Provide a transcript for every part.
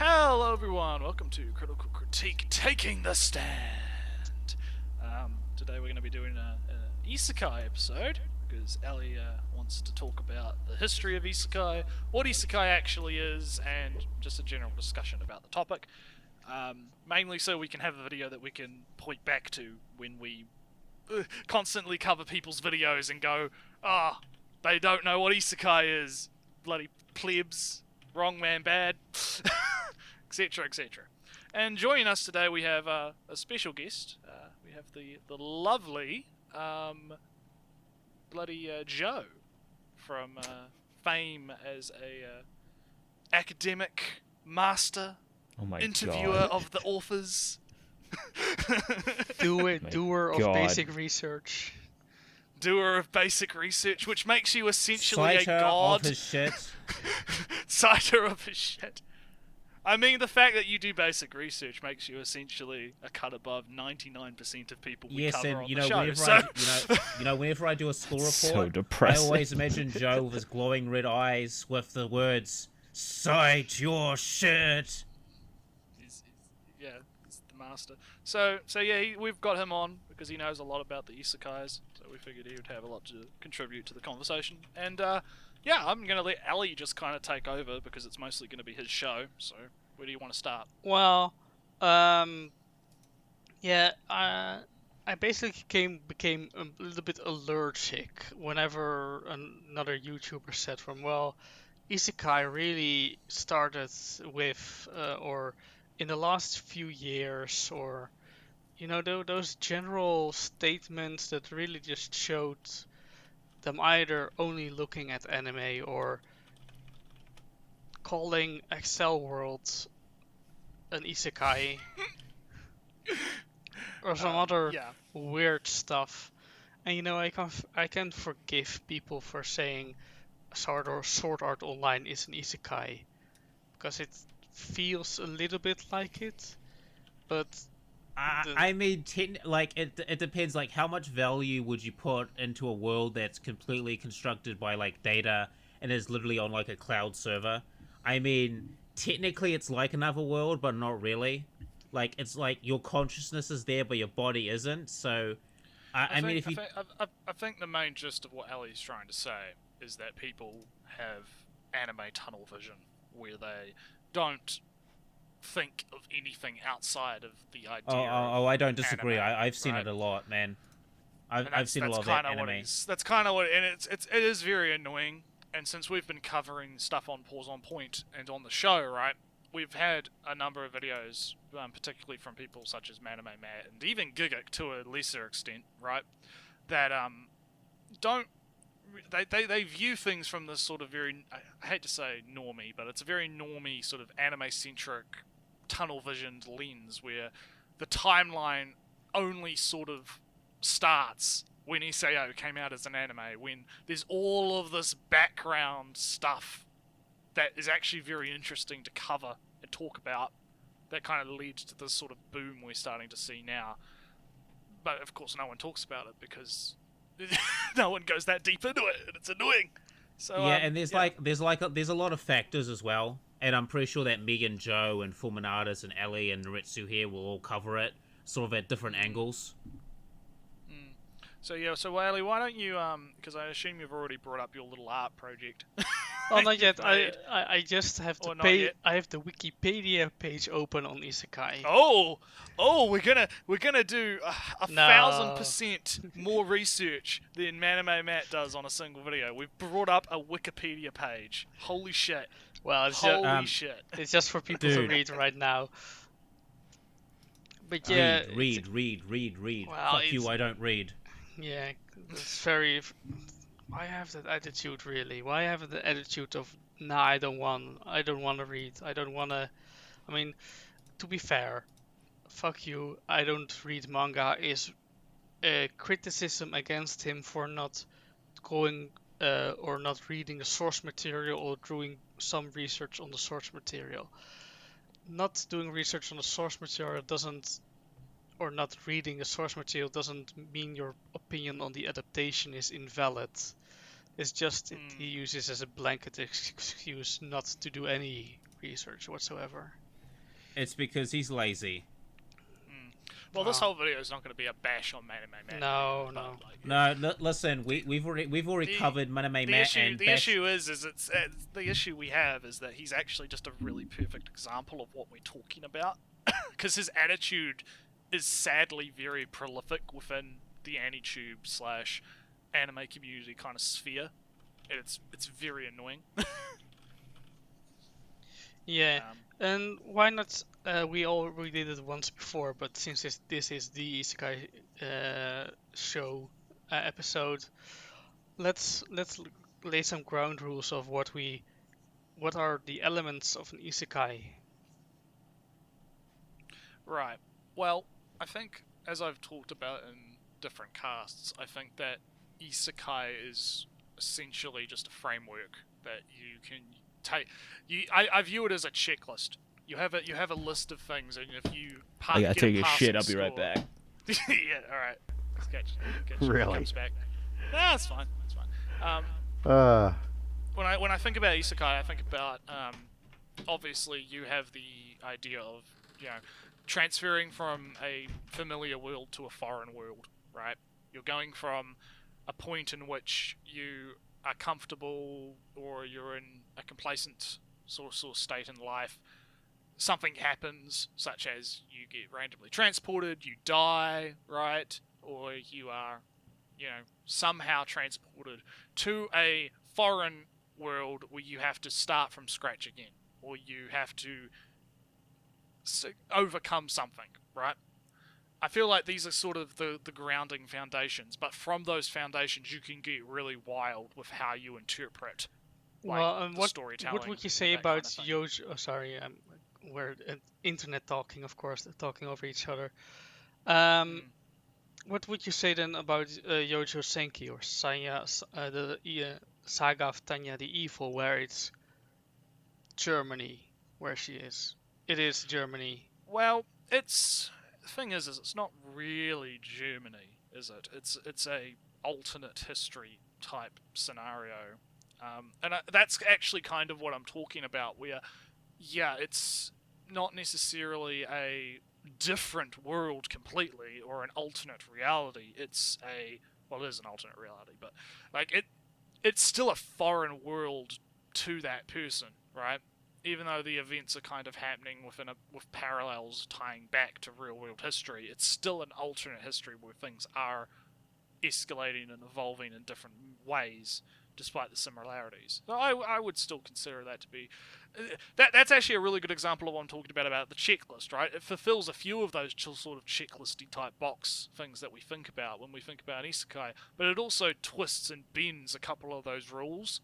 Hello everyone, welcome to Critical Critique Taking the Stand. Today we're going to be doing an Isekai episode, because Ellie wants to talk about the history of Isekai, what Isekai actually is, and just a general discussion about the topic. Mainly so we can have a video that we can point back to when we constantly cover people's videos and go, they don't know what Isekai is, bloody plebs, wrong man bad. Etc., etc. And joining us today, we have a special guest. We have the lovely Joe from fame as a academic master, interviewer of the authors, doer of basic research. Doer of basic research, which makes you essentially Citer a god. Of his shit. Citer of his shit. I mean, the fact that you do basic research makes you essentially a cut above 99% of people we cover on the show. Whenever I do a school report, So depressing. I always imagine Joe with his glowing red eyes with the words, "Cite your shit." He's the master. So yeah, we've got him on because he knows a lot about the isekais, so we figured he would have a lot to contribute to the conversation. And yeah, I'm going to let Ali just kind of take over because it's mostly going to be his show. So, where do you want to start? Well, I basically became a little bit allergic whenever another YouTuber said Isekai really started with, or in the last few years, or, those general statements that really just showed them either only looking at anime or calling Excel World an isekai or some other weird stuff. And I can forgive people for saying Sword Art Online is an isekai because it feels a little bit like it, but I mean, it depends. Like, how much value would you put into a world that's completely constructed by like data and is literally on like a cloud server? I mean, technically, it's like another world, but not really. Like, it's like your consciousness is there, but your body isn't. So, I think the main gist of what Ellie's trying to say is that people have anime tunnel vision, where they don't think of anything outside of the idea. I don't disagree. Anime, I've seen right? it a lot, man. I've seen a lot of that anime. That's kind of what, and it is very annoying. And since we've been covering stuff on Pause on Point and on the show, right, we've had a number of videos, particularly from people such as Maname Matt and even Gigic to a lesser extent, right, that they view things from this sort of very, I hate to say normie, but it's a very normie sort of anime-centric tunnel visioned lens where the timeline only sort of starts when Isao came out as an anime, when there's all of this background stuff that is actually very interesting to cover and talk about that kind of leads to this sort of boom we're starting to see now. But of course no one talks about it because no one goes that deep into it, and it's annoying. So yeah, and there's a lot of factors as well. And I'm pretty sure that Megan, Joe, and Fulminatus, and Ellie, and Ritsu here will all cover it, sort of at different angles. So Ellie, why don't you, because I assume you've already brought up your little art project. Well, not yet. I just have to pay. I have the Wikipedia page open on Isekai. We're gonna do 1,000% more research than Maname Matt does on a single video. We've brought up a Wikipedia page. Holy shit. Well, it's shit. It's just for people to read right now. But yeah, read. Well, Fuck you, I don't read. Yeah, it's very. Why have that attitude, really? Why have the attitude of, nah, I don't want to read. I don't want to. I mean, to be fair, fuck you. I don't read manga is a criticism against him for not going or not reading the source material or doing some research on the source material. Not doing research on the source material doesn't, or not reading the source material doesn't mean your opinion on the adaptation is invalid. It's just he uses as a blanket excuse not to do any research whatsoever. It's because he's lazy. Well, this whole video is not going to be a bash on Anime Matt. No. No, listen, we've already covered Anime Matt and the issue is it's the issue we have is that he's actually just a really perfect example of what we're talking about, because his attitude is sadly very prolific within the AniTube / anime community kind of sphere, and it's very annoying. Yeah, and why not? We already did it once before, but since this is the Isekai show episode, let's lay some ground rules of what are the elements of an Isekai. Right. Well, I think, as I've talked about in different casts, I think that Isekai is essentially just a framework that you can take. I view it as a checklist. You have a list of things, and if you I gotta take a shit. I'll be right back. Yeah. All right. Catch Really? Comes back. Nah, it's fine. It's fine. When I think about Isekai, I think about obviously you have the idea of transferring from a familiar world to a foreign world, right? You're going from a point in which you are comfortable or you're in a complacent sort of state in life. Something happens, such as you get randomly transported, you die, right? Or you are, somehow transported to a foreign world where you have to start from scratch again, or you have to overcome something, right? I feel like these are sort of the grounding foundations, but from those foundations you can get really wild with how you interpret the storytelling. What would you say about Yojo? Oh, sorry, we're internet talking, of course, talking over each other. What would you say then about Yojo Senki or Sanya, the Saga of Tanya the Evil, where it's Germany, where she is? It is Germany. Well, the thing is it's not really Germany, is it? It's a alternate history type scenario, and that's actually kind of what I'm talking about. Where, it's not necessarily a different world completely or an alternate reality. It is an alternate reality, but it's still a foreign world to that person, right? Even though the events are kind of happening with parallels tying back to real world history, it's still an alternate history where things are escalating and evolving in different ways, despite the similarities. So I would still consider that to be that's actually a really good example of what I'm talking about the checklist, right? It fulfills a few of those sort of checklisty type box things that we think about when we think about an isekai, but it also twists and bends a couple of those rules,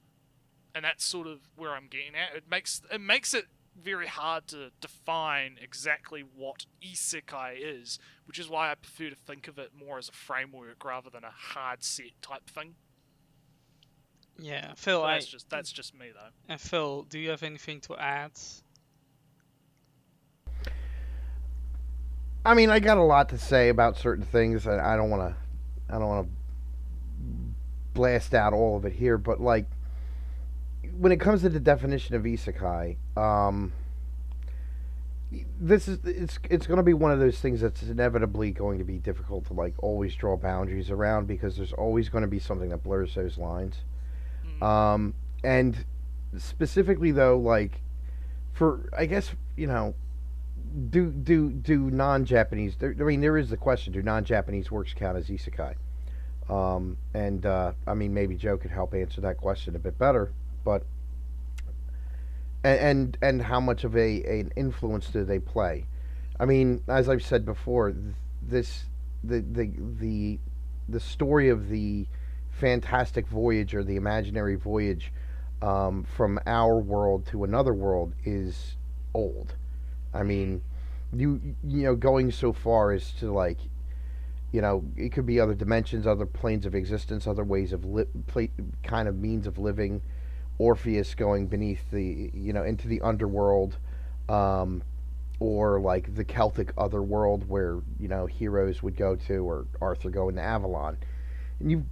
and that's sort of where I'm getting at. It makes it very hard to define exactly what isekai is, which is why I prefer to think of it more as a framework rather than a hard set type thing. Yeah, Phil, that's just me though. And Phil, do you have anything to add? I mean, I got a lot to say about certain things. I don't want to blast out all of it here, but like when it comes to the definition of isekai, it's going to be one of those things that's inevitably going to be difficult to like always draw boundaries around, because there's always going to be something that blurs those lines. And specifically though, like for, I guess, do non-Japanese, there is the question, do non-Japanese works count as isekai? I mean, maybe Joe could help answer that question a bit better, but and how much of an influence do they play? I mean, as I've said before, the story of the fantastic voyage, or the imaginary voyage, from our world to another world is old. I mean, going so far as to like, it could be other dimensions, other planes of existence, other ways of kind of means of living. Orpheus going beneath the, into the underworld, or like the Celtic otherworld where heroes would go to, or Arthur going to Avalon, and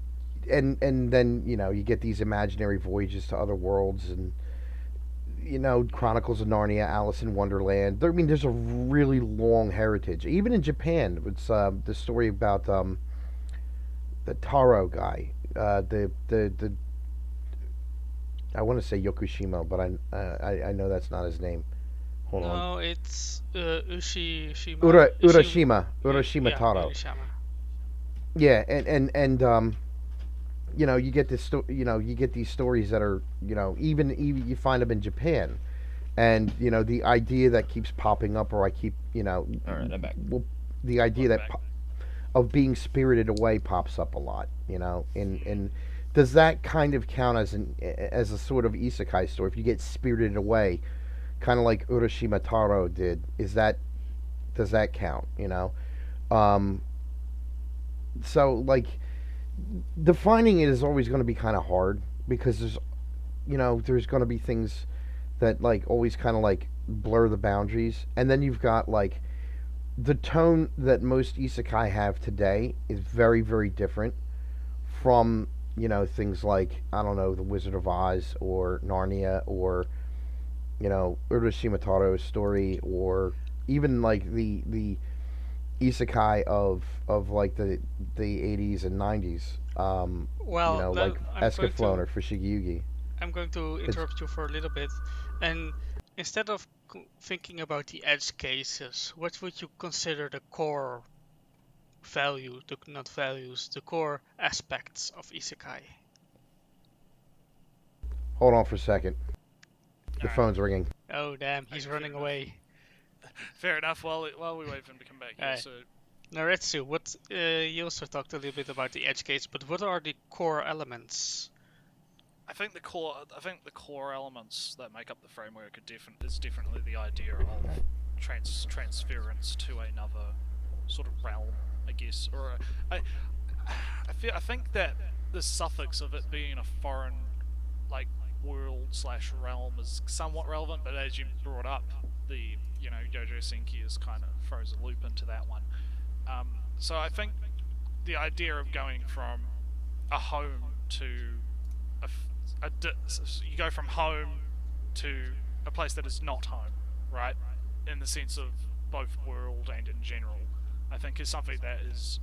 then you get these imaginary voyages to other worlds, and Chronicles of Narnia, Alice in Wonderland. I mean, there's a really long heritage. Even in Japan, it's the story about the Taro guy. The I want to say Yokushima, but I know that's not his name. Hold on. No, it's Urashima Yeah, Taro. Urashima. Yeah, and you get you get these stories that are, even you find them in Japan, and the idea that keeps popping up, or I keep, All right, I'm back. well, the idea Welcome that back. of being spirited away pops up a lot, and does that kind of count as a sort of isekai story if you get spirited away, kind of like Urashima Taro did? Does that count? Um, so like defining it is always going to be kind of hard because there's going to be things that like always kind of like blur the boundaries, and then you've got like the tone that most isekai have today is very, very different from things like, I don't know, the Wizard of Oz or Narnia, or Urashima Taro's story, or even like the isekai of like the 80s and 90s, Well, like I'm going Escaflowne or to Fushigi. I'm going to It's interrupt you for a little bit, and instead of thinking about the edge cases, what would you consider the core value, not values, the core aspects of isekai? Hold on for a second. The Alright. phone's ringing. Oh damn, he's Okay, running fair away. Fair enough. While we wait for him to come back here, Alright. so Naretsu, what you also talked a little bit about the edge case, but what are the core elements? I think the core elements that make up the framework is definitely the idea of transference to another sort of realm, I guess. Or I think that the suffix of it being a foreign, like, world/realm is somewhat relevant, but as you brought up, the Yojo Senki is kind of throws a loop into that one. So I think the idea of going from a home to you go from home to a place that is not home, right? In the sense of both world and in general, I think is something that is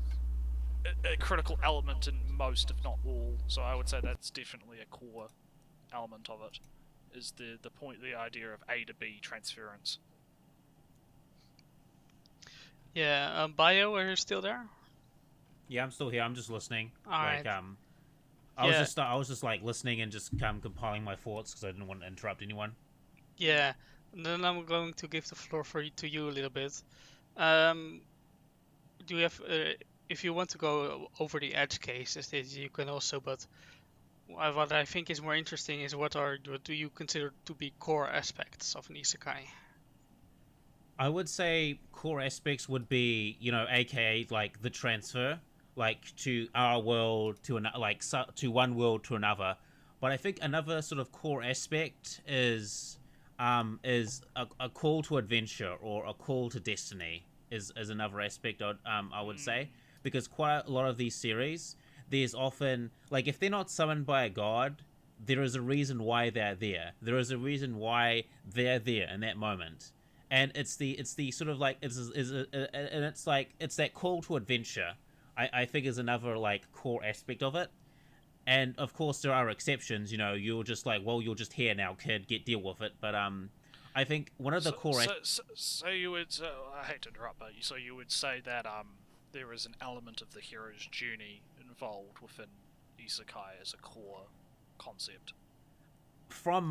a critical element in most, if not all. So I would say that's definitely a core element of it. Is the idea of A to B transference. Yeah, Bio, are you still there? Yeah, I'm still here. I'm just listening. Alright. I was just like listening and just compiling my thoughts because I didn't want to interrupt anyone. Yeah, and then I'm going to give the floor to you a little bit. Do you have, if you want to go over the edge cases, you can also. But what I think is more interesting is what do you consider to be core aspects of an isekai? I would say core aspects would be, aka like the transfer, like to our world to to one world to another. But I think another sort of core aspect is a call to adventure or a call to destiny is another aspect I would say, because quite a lot of these series, there's often like if they're not summoned by a god, there is a reason why they're there. There is a reason why they're there in that moment, and it's the sort of like and it's like it's that call to adventure. I think is another like core aspect of it. And of course there are exceptions. You're just like, well, you're just here now, kid. Deal with it. But I think one of the core. So you would. I hate to interrupt, but so you would say that there is an element of the hero's journey involved within isekai as a core concept. From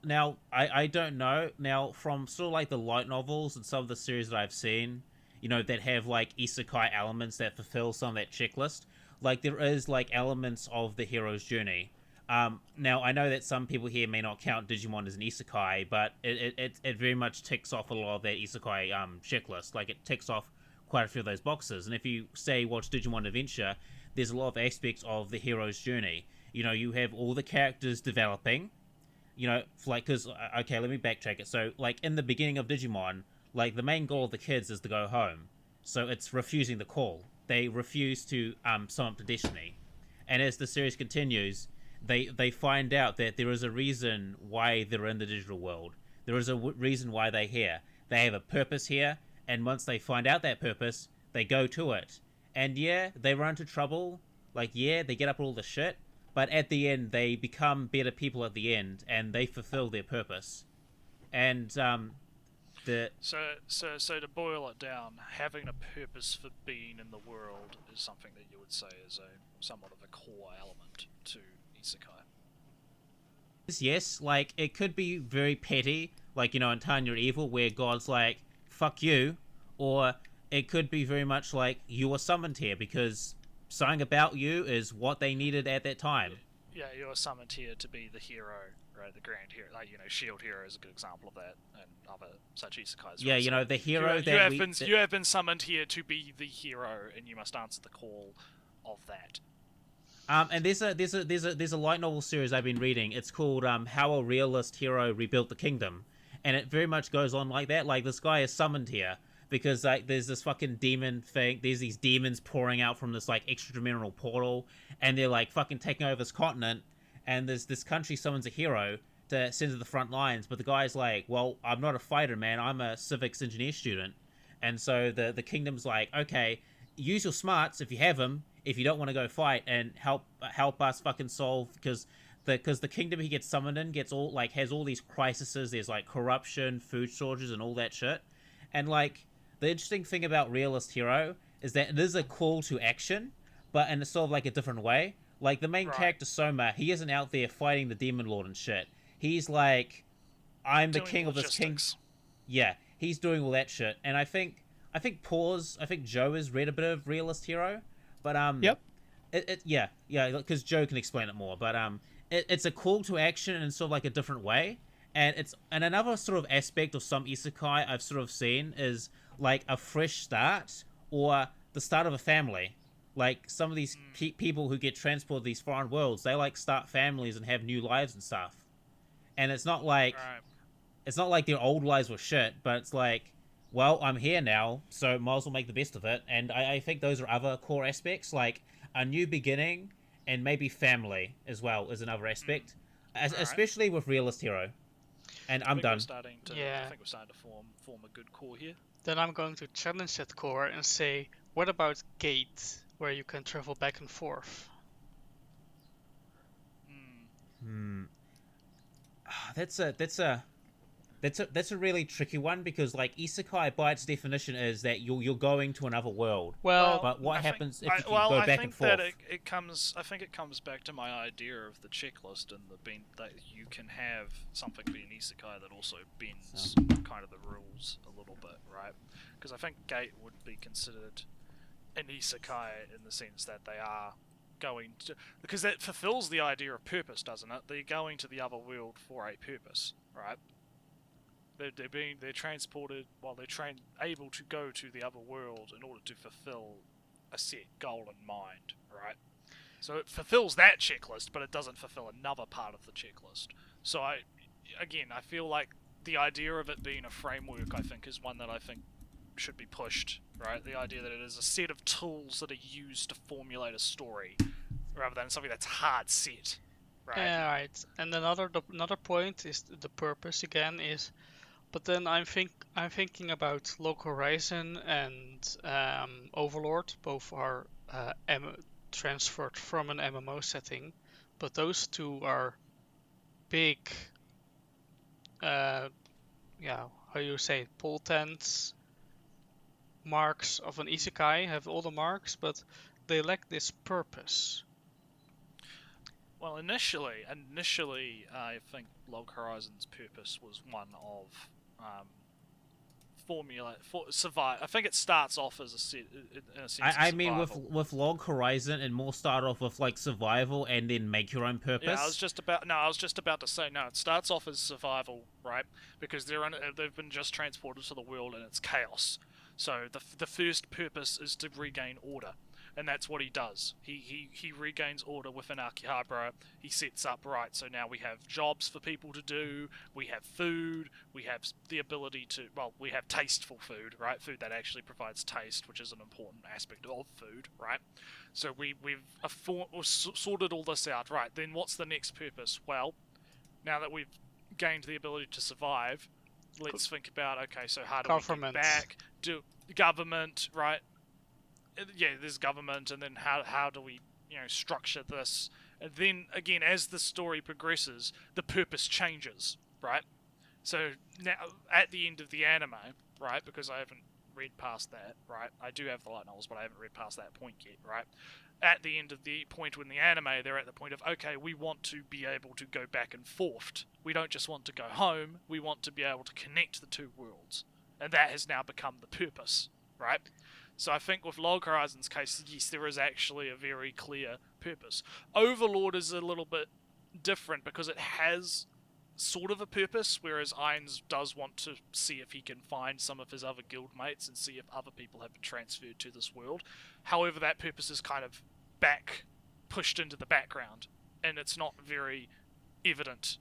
now, I don't know now, from sort of like the light novels and some of the series that I've seen, that have like isekai elements that fulfill some of that checklist. Like there is like elements of the hero's journey. Now I know that some people here may not count Digimon as an isekai, but it very much ticks off a lot of that isekai checklist. Like it ticks off quite a few of those boxes. And if you say watch Digimon Adventure, there's a lot of aspects of the hero's journey. You have all the characters developing. Because okay, let me backtrack it. So like in the beginning of Digimon, like the main goal of the kids is to go home. So it's refusing the call. They refuse to sum up to destiny. And as the series continues, they find out that there is a reason why they're in the digital world. There is a reason why they're here. They have a purpose here, and once they find out that purpose, they go to it. And yeah, they run into trouble. Like, yeah, they get up all the shit, but at the end, they become better people at the end, and they fulfill their purpose. And So to boil it down, having a purpose for being in the world is something that you would say is a somewhat of a core element to isekai. yes, like, it could be very petty, like, in Tanya Evil, where God's like, fuck you, or it could be very much like, you were summoned here because something about you is what they needed at that time. Yeah, you're summoned here to be the hero, right? The grand hero, like, Shield Hero is a good example of that, and other such isekais. Yeah, right? the hero you have been summoned here to be the hero, and you must answer the call of that. And there's a light novel series I've been reading. It's called How a Realist Hero Rebuilt the Kingdom, and it very much goes on like that. Like, this guy is summoned here because, like, there's this fucking demon thing. There's these demons pouring out from this, like, extra-dimensional portal, and they're, like, fucking taking over this continent. And there's this country summons a hero to send to the front lines, but the guy's like, well, I'm not a fighter, man. I'm a civics engineer student. And so the kingdom's like, okay, use your smarts if you have them, if you don't want to go fight, and help us fucking solve, because the kingdom he gets summoned in has all these crises. There's, like, corruption, food shortages, and all that shit. And, like, the interesting thing about Realist Hero is that it is a call to action, but in sort of like a different way. Like, the main character, Soma, he isn't out there fighting the demon lord and shit. He's like, I'm the king of this king. Yeah, he's doing all that shit. And I think Joe has read a bit of Realist Hero, but Yep. Yeah, because Joe can explain it more. But it's a call to action in sort of like a different way. And another sort of aspect of some isekai I've sort of seen is like a fresh start or the start of a family. Like, some of these people who get transported to these foreign worlds, they, like, start families and have new lives and stuff. And it's not like their old lives were shit, but it's like, well, I'm here now, so might as well make the best of it. And I think those are other core aspects, like a new beginning and maybe family as well is another aspect, especially with Realist Hero. And I'm done. I think we're starting to form a good core here. Then I'm going to challenge that core and say, what about Gate, where you can travel back and forth? That's a really tricky one, because, like, isekai by its definition is that you're going to another world. But what happens if you can go back and forth? I think it comes back to my idea of the checklist and that you can have something be an isekai that also bends kind of the rules a little bit, right? Because I think Gate would be considered an isekai in the sense that they are going to, because that fulfills the idea of purpose, doesn't it? They're going to the other world for a purpose, right? They're transported while they're able to go to the other world in order to fulfill a set goal in mind, right? So it fulfills that checklist, but it doesn't fulfill another part of the checklist. So I feel like the idea of it being a framework, I think, is one that I think should be pushed, right? The idea that it is a set of tools that are used to formulate a story, rather than something that's hard set, right? Yeah, right. And another point is the purpose again is, but then I'm thinking about Log Horizon and Overlord. Both are transferred from an MMO setting, but those two are big. How you say it, portents, marks of an isekai, have all the marks, but they lack this purpose. Well, initially, I think Log Horizon's purpose was one of survive. I think it starts off as a set, in a sense. I mean, with Log Horizon, it more start off with, like, survival and then make your own purpose. Yeah, I was just about to say, no, it starts off as survival, right? Because they've been just transported to the world and it's chaos. So the first purpose is to regain order, and that's what he does. He regains order within Akihabara. He sets up, right, so now we have jobs for people to do, we have food, we have the ability to, well, we have tasteful food, right? Food that actually provides taste, which is an important aspect of food, right? So we've sorted all this out, right? Then what's the next purpose? Well, now that we've gained the ability to survive, let's think about, okay, so how do we get back? Do government, right? Yeah, there's government, and then how do we, structure this? And then again, as the story progresses, the purpose changes, right? So now at the end of the anime, right? Because I haven't read past that, right? I do have the light novels, but I haven't read past that point yet, right? At the end of the point in the anime, they're at the point of, okay, we want to be able to go back and forth. We don't just want to go home, we want to be able to connect the two worlds. And that has now become the purpose, right? So I think with Log Horizon's case, yes, there is actually a very clear purpose. Overlord is a little bit different because it has sort of a purpose, whereas Ainz does want to see if he can find some of his other guildmates and see if other people have been transferred to this world. However, that purpose is kind of pushed into the background, and it's not very evident,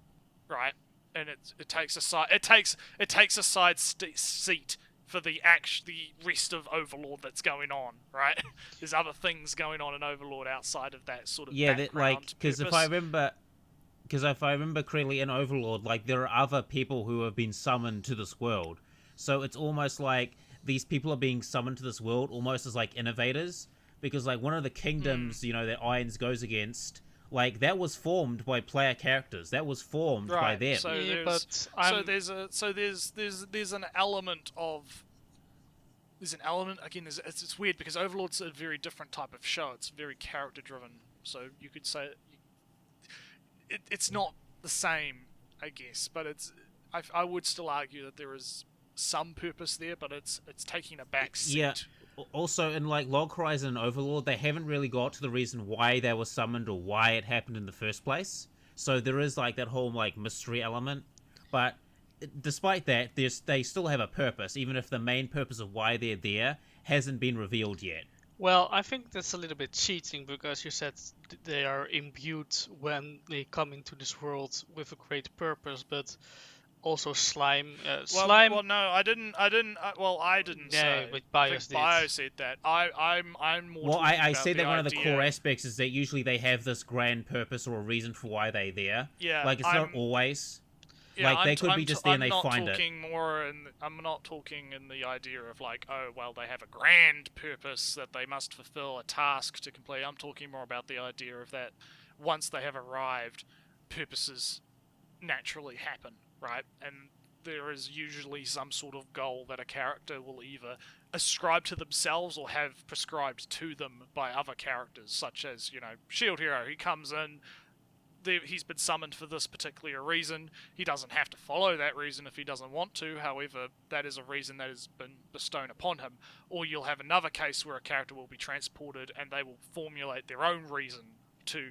right? And it takes a side seat for the rest of Overlord that's going on, right? There's other things going on in Overlord outside of that sort of background because if I remember correctly, in Overlord, like, there are other people who have been summoned to this world. So it's almost like these people are being summoned to this world almost as, like, innovators. Because, like, one of the kingdoms, that Ainz goes against, like, that was formed by player characters. That was formed by them. So there's an element of... There's an element, again, it's weird because Overlord's a very different type of show. It's very character-driven. So you could say... It's not the same, I guess, but I would still argue that there is some purpose there, but it's taking a back seat. Yeah. Also, in, like, Log Horizon and Overlord, they haven't really got to the reason why they were summoned or why it happened in the first place. So there is, like, that whole, like, mystery element. But despite that, they still have a purpose, even if the main purpose of why they're there hasn't been revealed yet. Well, I think that's a little bit cheating, because you said they are imbued when they come into this world with a great purpose, but also Slime. Well, no, I didn't. I didn't Yeah, say. but Bio did. Bio said that. I'm more. Well, I said that one idea. of the core aspects is that usually they have this grand purpose or a reason for why they're there. Yeah, like, it's not always. Yeah, like, they could be just there and they find it. I'm not talking in the idea of, like, oh, well, they have a grand purpose that they must fulfill a task to complete. I'm talking more about the idea of that once they have arrived, purposes naturally happen, right? And there is usually some sort of goal that a character will either ascribe to themselves or have prescribed to them by other characters, such as, Shield Hero. He comes in, he's been summoned for this particular reason. He doesn't have to follow that reason if he doesn't want to. However, that is a reason that has been bestowed upon him. Or you'll have another case where a character will be transported and they will formulate their own reason to,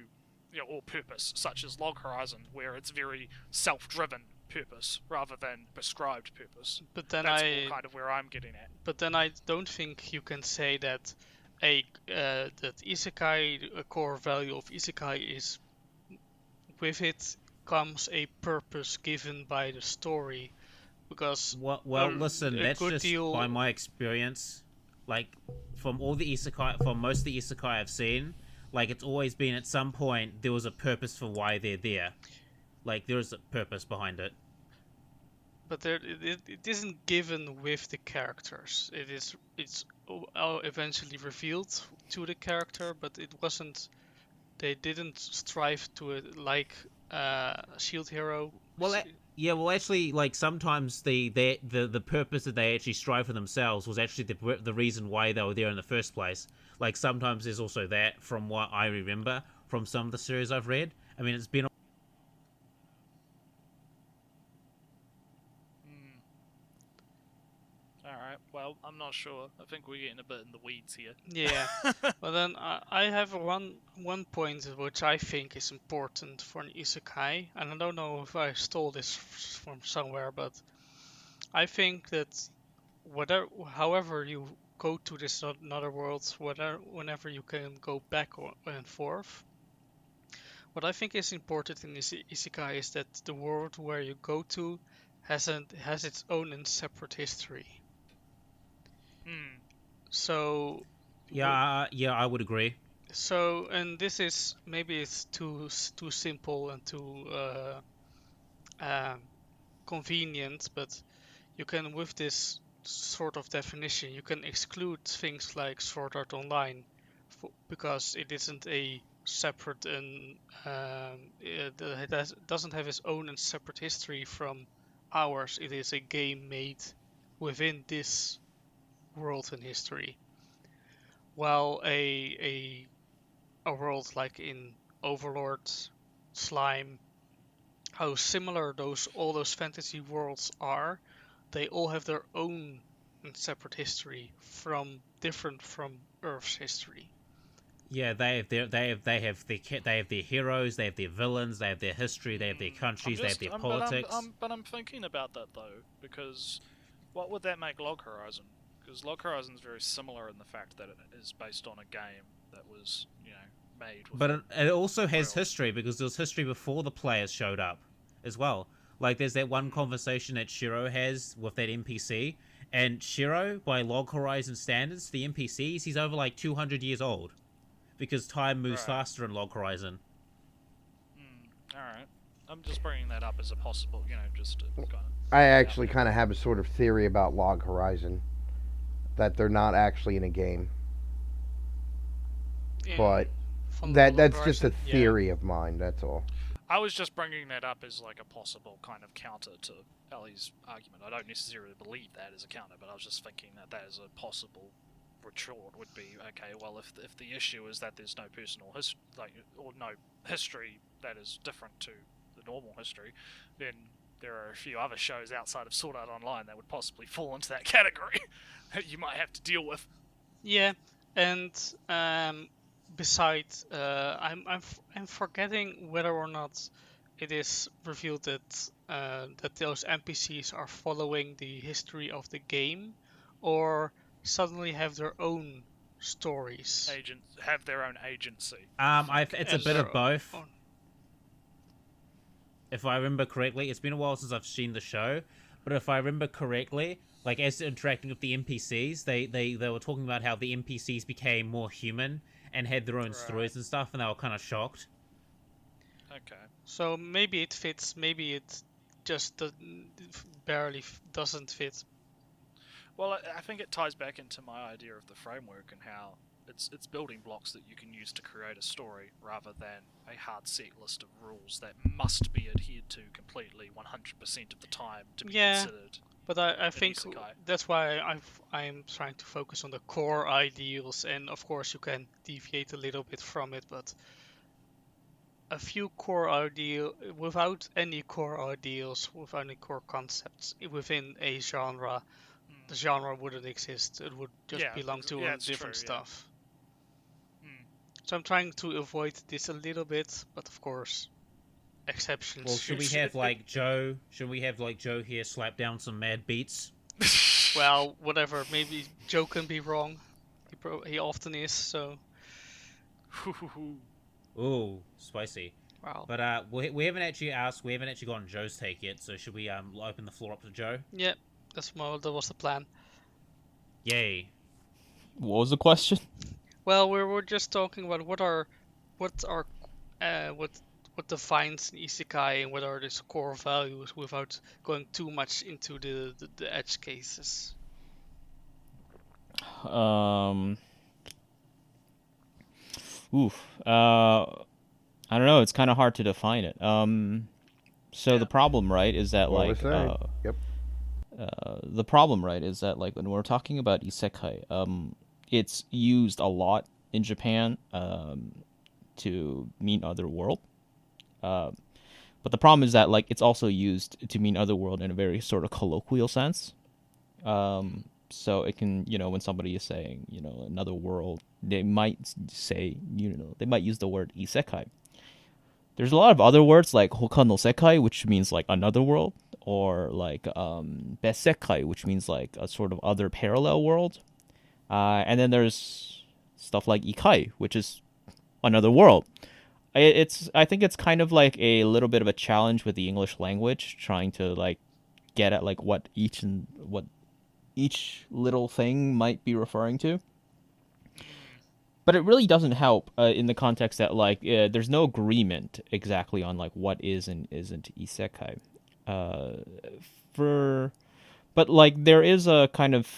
or purpose, such as Log Horizon, where it's very self-driven purpose rather than prescribed purpose. But then that's more kind of where I'm getting at. But then I don't think you can say that that Isekai, a core value of Isekai is, with it comes a purpose given by the story, because listen, that's just by my experience. Like, from most of the Isekai I've seen, like, it's always been at some point there was a purpose for why they're there. Like, there is a purpose behind it. But it isn't given with the characters. It's eventually revealed to the character, but it wasn't. They didn't strive to it like Shield Hero. Well, actually, like, sometimes the purpose that they actually strive for themselves was actually the reason why they were there in the first place. Like, sometimes there's also that, from what I remember from some of the series I've read. I mean, it's been Alright, well, I'm not sure. I think we're getting a bit in the weeds here. Yeah. Well, then I have one point which I think is important for an Isekai, and I don't know if I stole this from somewhere, but I think that however you go to this another world whenever you can go back and forth. What I think is important in this Isekai is that the world where you go to has its own and separate history. So yeah, I would agree. So, and this is maybe it's too simple and too convenient, but you can, with this sort of definition, you can exclude things like Sword Art Online because it isn't a separate and it doesn't have its own and separate history from ours. It is a game made within this world and history, while a world like in Overlord, Slime, how similar all those fantasy worlds are, they all have their own and separate history different from Earth's history. Yeah, they have their heroes, they have their villains, they have their history, they have their countries, they have their politics. But I'm thinking about that though, because what would that make Log Horizon? Because Log Horizon is very similar in the fact that it is based on a game that was, made. But it also has history, because there was history before the players showed up, as well. Like, there's that one conversation that Shiro has with that NPC, and Shiro, by Log Horizon standards, the NPCs, he's over like 200 years old, because time moves faster in Log Horizon. Alright. I'm just bringing that up as a possible, just to kind of... I actually kind of have a sort of theory about Log Horizon, that they're not actually in a game. But that's just a theory of mine, that's all. I was just bringing that up as like a possible kind of counter to Ellie's argument. I don't necessarily believe that as a counter, but I was just thinking that is a possible retort would be, okay, well, if the issue is that there's no personal history, or no history that is different to the normal history, then there are a few other shows outside of Sword Art Online that would possibly fall into that category that you might have to deal with. Yeah, and besides, I'm forgetting whether or not it is revealed that those NPCs are following the history of the game, or suddenly have their own stories. Have their own agency. It's a bit of both. If I remember correctly, it's been a while since I've seen the show, but if I remember correctly, like, as interacting with the NPCs, they were talking about how the NPCs became more human and had their own stories and stuff, and they were kind of shocked. Okay. So maybe it fits, maybe it just barely doesn't fit. Well, I think it ties back into my idea of the framework and how it's building blocks that you can use to create a story rather than a hard set list of rules that must be adhered to completely 100% of the time to be considered. But I think Isekai. that's why I'm trying to focus on the core ideals, and of course you can deviate a little bit from it, but a few core ideals, without any core ideals, without any core concepts within a genre, the genre wouldn't exist. It would just belong to different stuff. So I'm trying to avoid this a little bit, but of course, exceptions. Well, should we have like Joe? Should we have like Joe here slap down some mad beats? Well, whatever. Maybe Joe can be wrong. He often is. So. Ooh, spicy. Wow. But we haven't actually asked. We haven't actually gotten Joe's take yet. So should we open the floor up to Joe? Yeah, that was the plan. Yay. What was the question? Well, we were just talking about what defines an isekai and what are its core values without going too much into the edge cases. I don't know. It's kind of hard to define it. So the problem, right, is that the problem, right, is that like when we're talking about isekai, it's used a lot in Japan to mean other world. But the problem is that like it's also used to mean other world in a very sort of colloquial sense. So it can, when somebody is saying, another world, they might say, they might use the word isekai. There's a lot of other words like hoka no sekai, which means like another world, or like besekai, which means like a sort of other parallel world. And then there's stuff like Ikai, which is another world. I think it's kind of like a little bit of a challenge with the English language, trying to like get at like what each little thing might be referring to. But it really doesn't help in the context that like there's no agreement exactly on like what is and isn't isekai. But like there is a kind of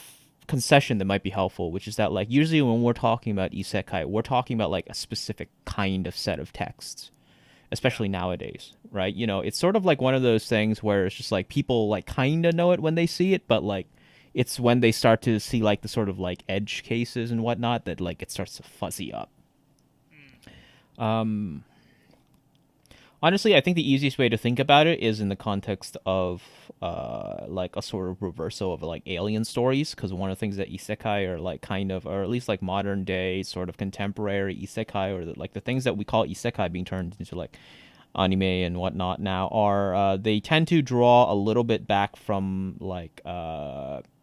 concession that might be helpful, which is that like usually when we're talking about isekai, we're talking about like a specific kind of set of texts, especially nowadays, right? You know, it's sort of like one of those things where it's just like people like kind of know it when they see it, but like it's when they start to see like the sort of like edge cases and whatnot that like it starts to fuzzy up. Honestly, I think the easiest way to think about it is in the context of like a sort of reversal of like alien stories, because one of the things that isekai are like kind of, or at least like modern day sort of contemporary isekai, or like the things that we call isekai being turned into like anime and whatnot now are they tend to draw a little bit back from like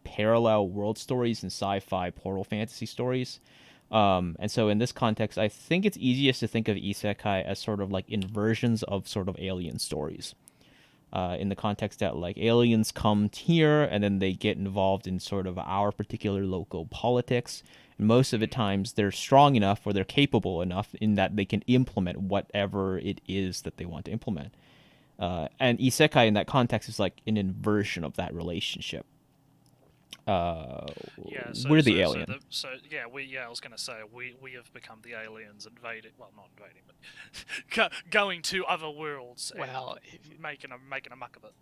parallel world stories and sci-fi portal fantasy stories. And so in this context, I think it's easiest to think of isekai as sort of like inversions of sort of alien stories. In the context that like aliens come here and then they get involved in sort of our particular local politics. And most of the times they're strong enough or they're capable enough in that they can implement whatever it is that they want to implement. And isekai in that context is like an inversion of that relationship. We're the alien. I was going to say we have become the aliens invading. Well, not invading, but going to other worlds. Well, making a muck of it.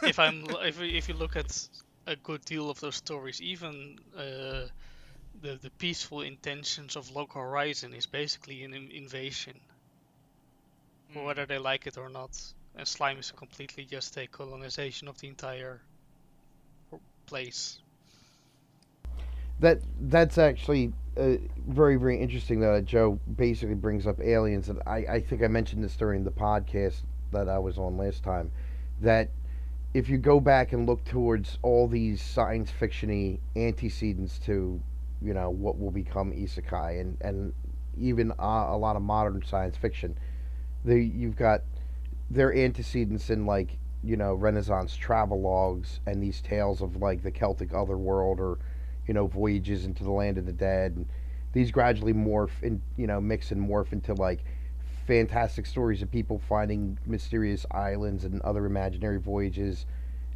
if you look at a good deal of those stories, even the peaceful intentions of Local Horizon is basically an invasion, whether they like it or not. And Slime is completely just a colonization of the entire place. That's actually very, very interesting that Joe basically brings up aliens. And I think I mentioned this during the podcast that I was on last time, that if you go back and look towards all these science fiction-y antecedents to, you know, what will become isekai, and even a lot of modern science fiction, you've got their antecedents in like, you know, Renaissance travelogues and these tales of like the Celtic otherworld, or you know, voyages into the land of the dead, and these gradually morph and, you know, mix and morph into like fantastic stories of people finding mysterious islands and other imaginary voyages.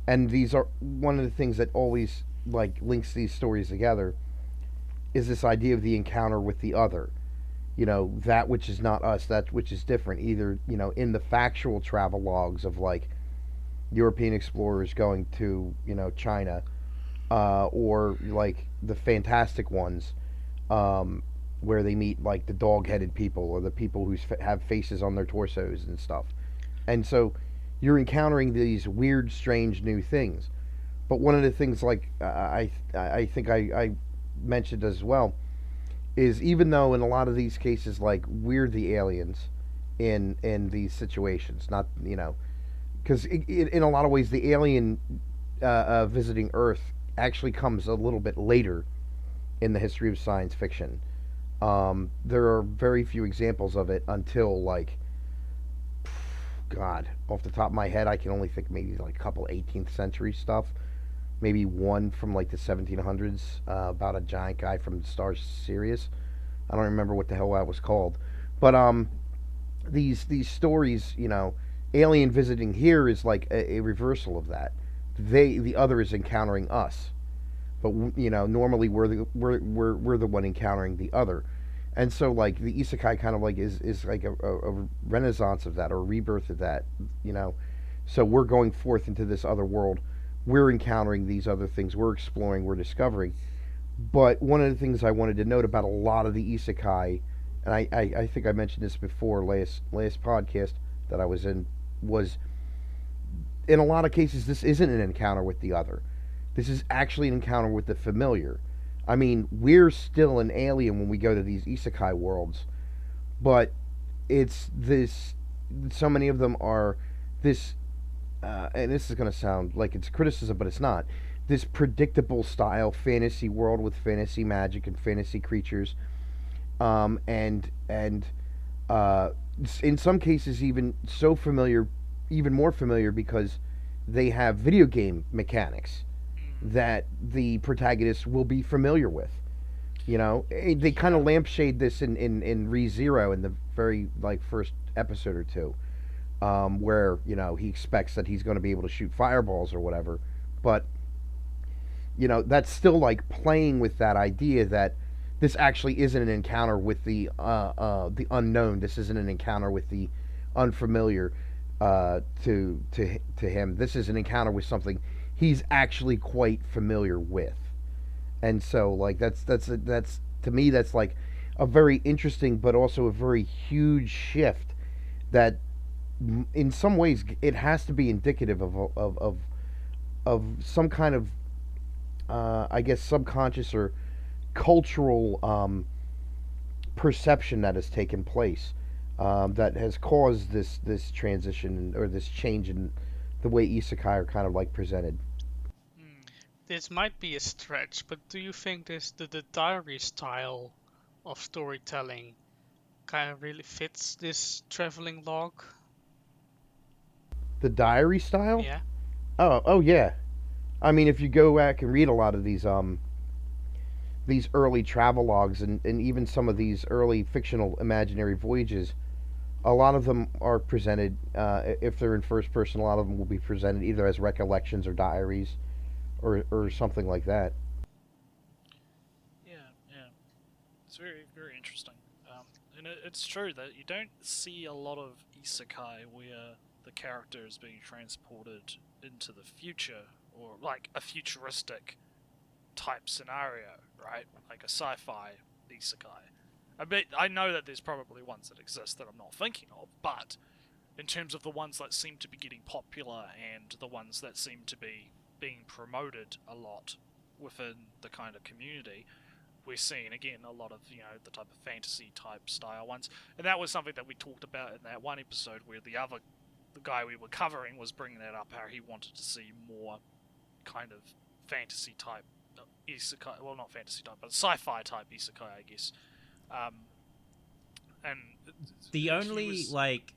And these are one of the things that always like links these stories together is this idea of the encounter with the other, you know, that which is not us, that which is different, either, you know, in the factual travel logs of like European explorers going to, you know, China, or like the fantastic ones, where they meet like the dog-headed people or the people who have faces on their torsos and stuff. And so you're encountering these weird, strange new things. But one of the things, like I think I mentioned as well, is even though in a lot of these cases, like we're the aliens in these situations, not, you know, because in a lot of ways the alien visiting Earth actually comes a little bit later in the history of science fiction. There are very few examples of it until like, God, off the top of my head, I can only think maybe like a couple 18th century stuff. Maybe one from like the 1700s, about a giant guy from the star Sirius. I don't remember what the hell that was called, but these stories, you know, alien visiting here is like a reversal of that. The other is encountering us, but you know, normally we're the one encountering the other. And so like the isekai kind of like is like a renaissance of that, or a rebirth of that, you know. So we're going forth into this other world, we're encountering these other things, we're exploring, we're discovering. But one of the things I wanted to note about a lot of the isekai, and I think I mentioned this before last podcast that I was in, was in a lot of cases this isn't an encounter with the other. This is actually an encounter with the familiar. I mean, we're still an alien when we go to these isekai worlds, but it's this. So many of them are this, and this is going to sound like it's criticism, but it's not. this predictable style fantasy world with fantasy magic and fantasy creatures, and uh, in some cases even so familiar, even more familiar because they have video game mechanics that the protagonist will be familiar with. You know, they kind of lampshade this in ReZero in the very like first episode or two, where he expects that he's going to be able to shoot fireballs or whatever, but that's still like playing with that idea that this actually isn't an encounter with the unknown. This isn't an encounter with the unfamiliar to him. This is an encounter with something he's actually quite familiar with. And so like that's to me that's like a very interesting but also a very huge shift that in some ways it has to be indicative of some kind of I guess subconscious or cultural perception that has taken place that has caused this transition or this change in the way isekai are kind of like presented. This might be a stretch, but do you think the diary style of storytelling kind of really fits this traveling log? The diary style? Yeah. Oh yeah. I mean, if you go back and read a lot of these early travel logs and even some of these early fictional imaginary voyages, a lot of them are presented, if they're in first person, a lot of them will be presented either as recollections or diaries or something like that. Yeah, yeah. It's very, very interesting. And it's true that you don't see a lot of isekai where the character is being transported into the future or like a futuristic type scenario, right? Like a sci-fi isekai. I know that there's probably ones that exist that I'm not thinking of, but in terms of the ones that seem to be getting popular and the ones that seem to be being promoted a lot within the kind of community, we're seeing again a lot of the type of fantasy type style ones, and that was something that we talked about in that one episode where the guy we were covering was bringing that up, how he wanted to see more kind of fantasy type isekai, well not fantasy type, but sci-fi type isekai, I guess. And the only like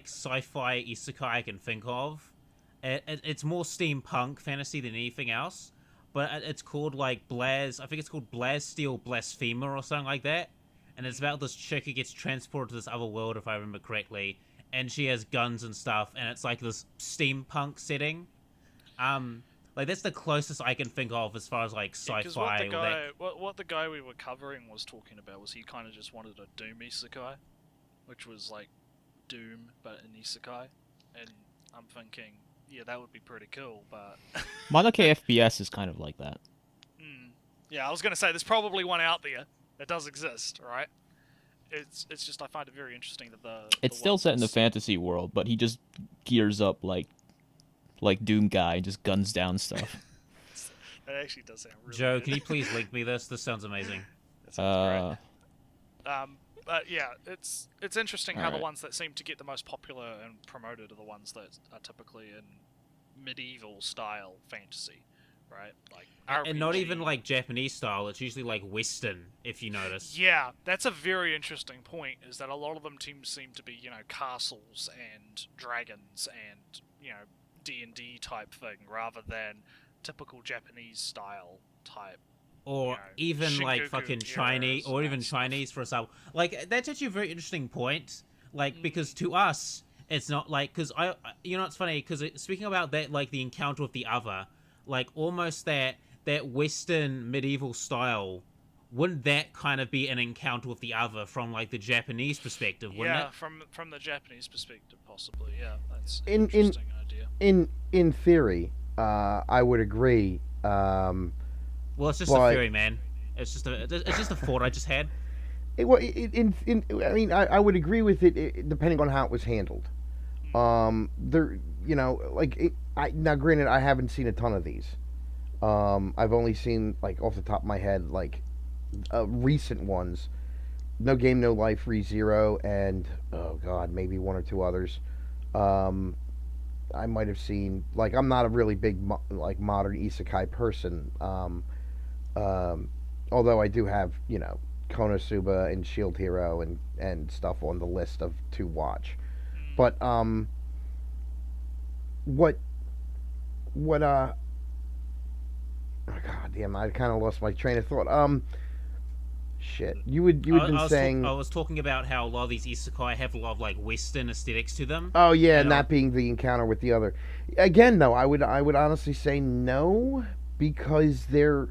sci-fi isekai I can think of, it's more steampunk fantasy than anything else, but it's called like I think it's called Blaze Steel Blasphemer or something like that, and it's about this chick who gets transported to this other world, if I remember correctly, and she has guns and stuff, and it's like this steampunk setting. Like that's the closest I can think of as far as like sci-fi. What the guy we were covering was talking about was he kind of just wanted a Doom isekai, which was like Doom but an isekai, and I'm thinking, yeah, that would be pretty cool, but Monoke FPS is kind of like that. Yeah, I was gonna say there's probably one out there that does exist, right? It's just I find it very interesting that it's still set in the fantasy world, but he just gears up like Doom guy, just guns down stuff. That actually does sound really Joe, good. can you please link me this? This sounds amazing. That sounds great. But yeah, it's interesting how All the right. ones that seem to get the most popular and promoted are the ones that are typically in medieval style fantasy, right? Like RPG. And not even like Japanese style, it's usually like Western, if you notice. Yeah, that's a very interesting point, is that a lot of them seem to be, castles and dragons and, D&D type thing, rather than typical Japanese style type. Or even like Shinjuku fucking eras Chinese, or and even that stuff. Chinese for example. Like that's actually a very interesting point. Like because to us, it's not like because it's funny because speaking about that, like the encounter with the other, like almost that Western medieval style. Wouldn't that kind of be an encounter with the other from like the Japanese perspective? Wouldn't it? From the Japanese perspective, possibly. Yeah, that's an In interesting idea. in theory, I would agree. Well, it's just but- a theory, man. It's just a thought I just had. I mean, I would agree with it depending on how it was handled. There, now granted, I haven't seen a ton of these. I've only seen like off the top of my head like recent ones. No Game No Life, ReZero, and oh god, maybe one or two others. I might have seen. Like, I'm not a really big like modern isekai person. Um, Although I do have, Konosuba and Shield Hero and stuff on the list of to watch. Mm. But what what oh, God damn, I kind of lost my train of thought. Shit, you had been saying. I was talking about how a lot of these isekai have a lot of like Western aesthetics to them. Oh yeah, And and that being the encounter with the other. Again, though, I would honestly say no, because they're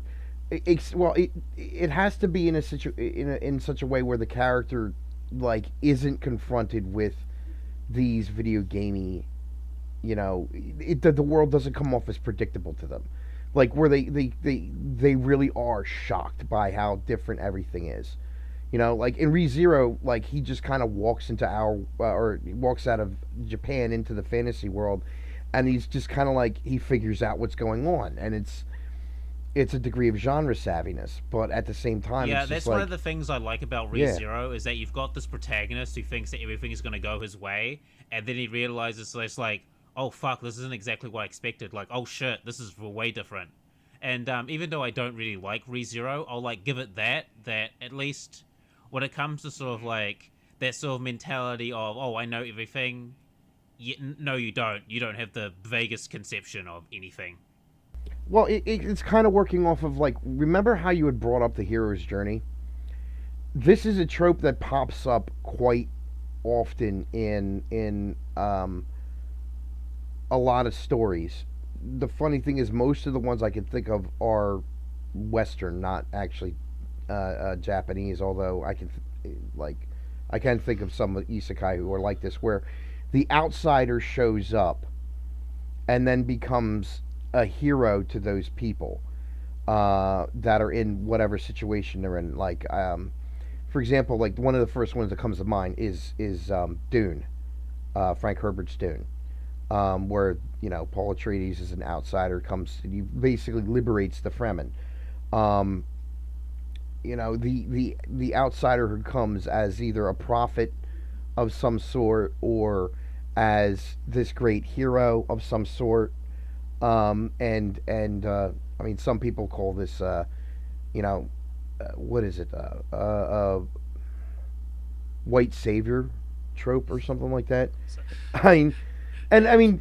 well, it has to be in a in such a way where the character like isn't confronted with these video gamey, the world doesn't come off as predictable to them, like where they really are shocked by how different everything is. Like in ReZero, like he just kind of walks into or he walks out of Japan into the fantasy world, and he's just kind of like he figures out what's going on, and it's a degree of genre savviness, but at the same time, yeah, it's that's just one like, of the things I like about yeah, ReZero is that you've got this protagonist who thinks that everything is going to go his way, and then he realizes, so it's like, oh fuck, this isn't exactly what I expected. Like, oh shit, this is way different. And even though I don't really like ReZero, I'll like give it that at least when it comes to sort of like that sort of mentality of, oh, I know everything. No, you don't. You don't have the vaguest conception of anything. well, it's kind of working off of, like, remember how you had brought up the hero's journey? This is a trope that pops up quite often in a lot of stories. The funny thing is, most of the ones I can think of are Western, not actually Japanese. Although like I can think of some isekai who are like this, where the outsider shows up and then becomes a hero to those people that are in whatever situation they're in. Like, for example, like one of the first ones that comes to mind is Dune, Frank Herbert's Dune, where Paul Atreides is an outsider, comes and he basically liberates the Fremen. Um, the outsider who comes as either a prophet of some sort or as this great hero of some sort. I mean, some people call this, you know, what is it, white savior trope or something like that. So, I mean, I mean,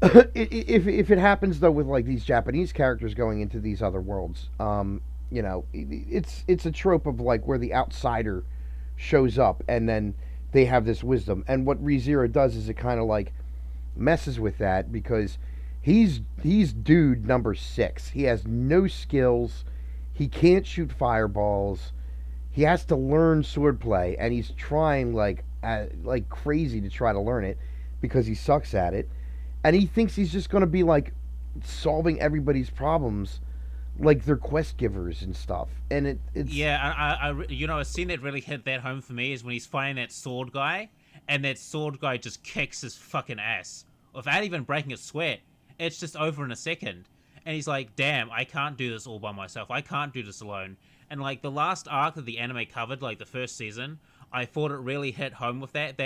if it happens though with like these Japanese characters going into these other worlds, it's a trope of like where the outsider shows up and then they have this wisdom. And what ReZero does is it kind of like messes with that because he's dude number 6. He has no skills. He can't shoot fireballs. He has to learn swordplay, and he's trying like crazy to try to learn it because he sucks at it. And he thinks he's just going to be like solving everybody's problems like they're quest givers and stuff. And it's Yeah, a scene that really hit that home for me is when he's fighting that sword guy, and that sword guy just kicks his fucking ass without even breaking a sweat. It's just over in a second, and he's like, "Damn, I can't do this all by myself. I can't do this alone." And like the last arc that the anime covered, like the first season, I thought it really hit home with that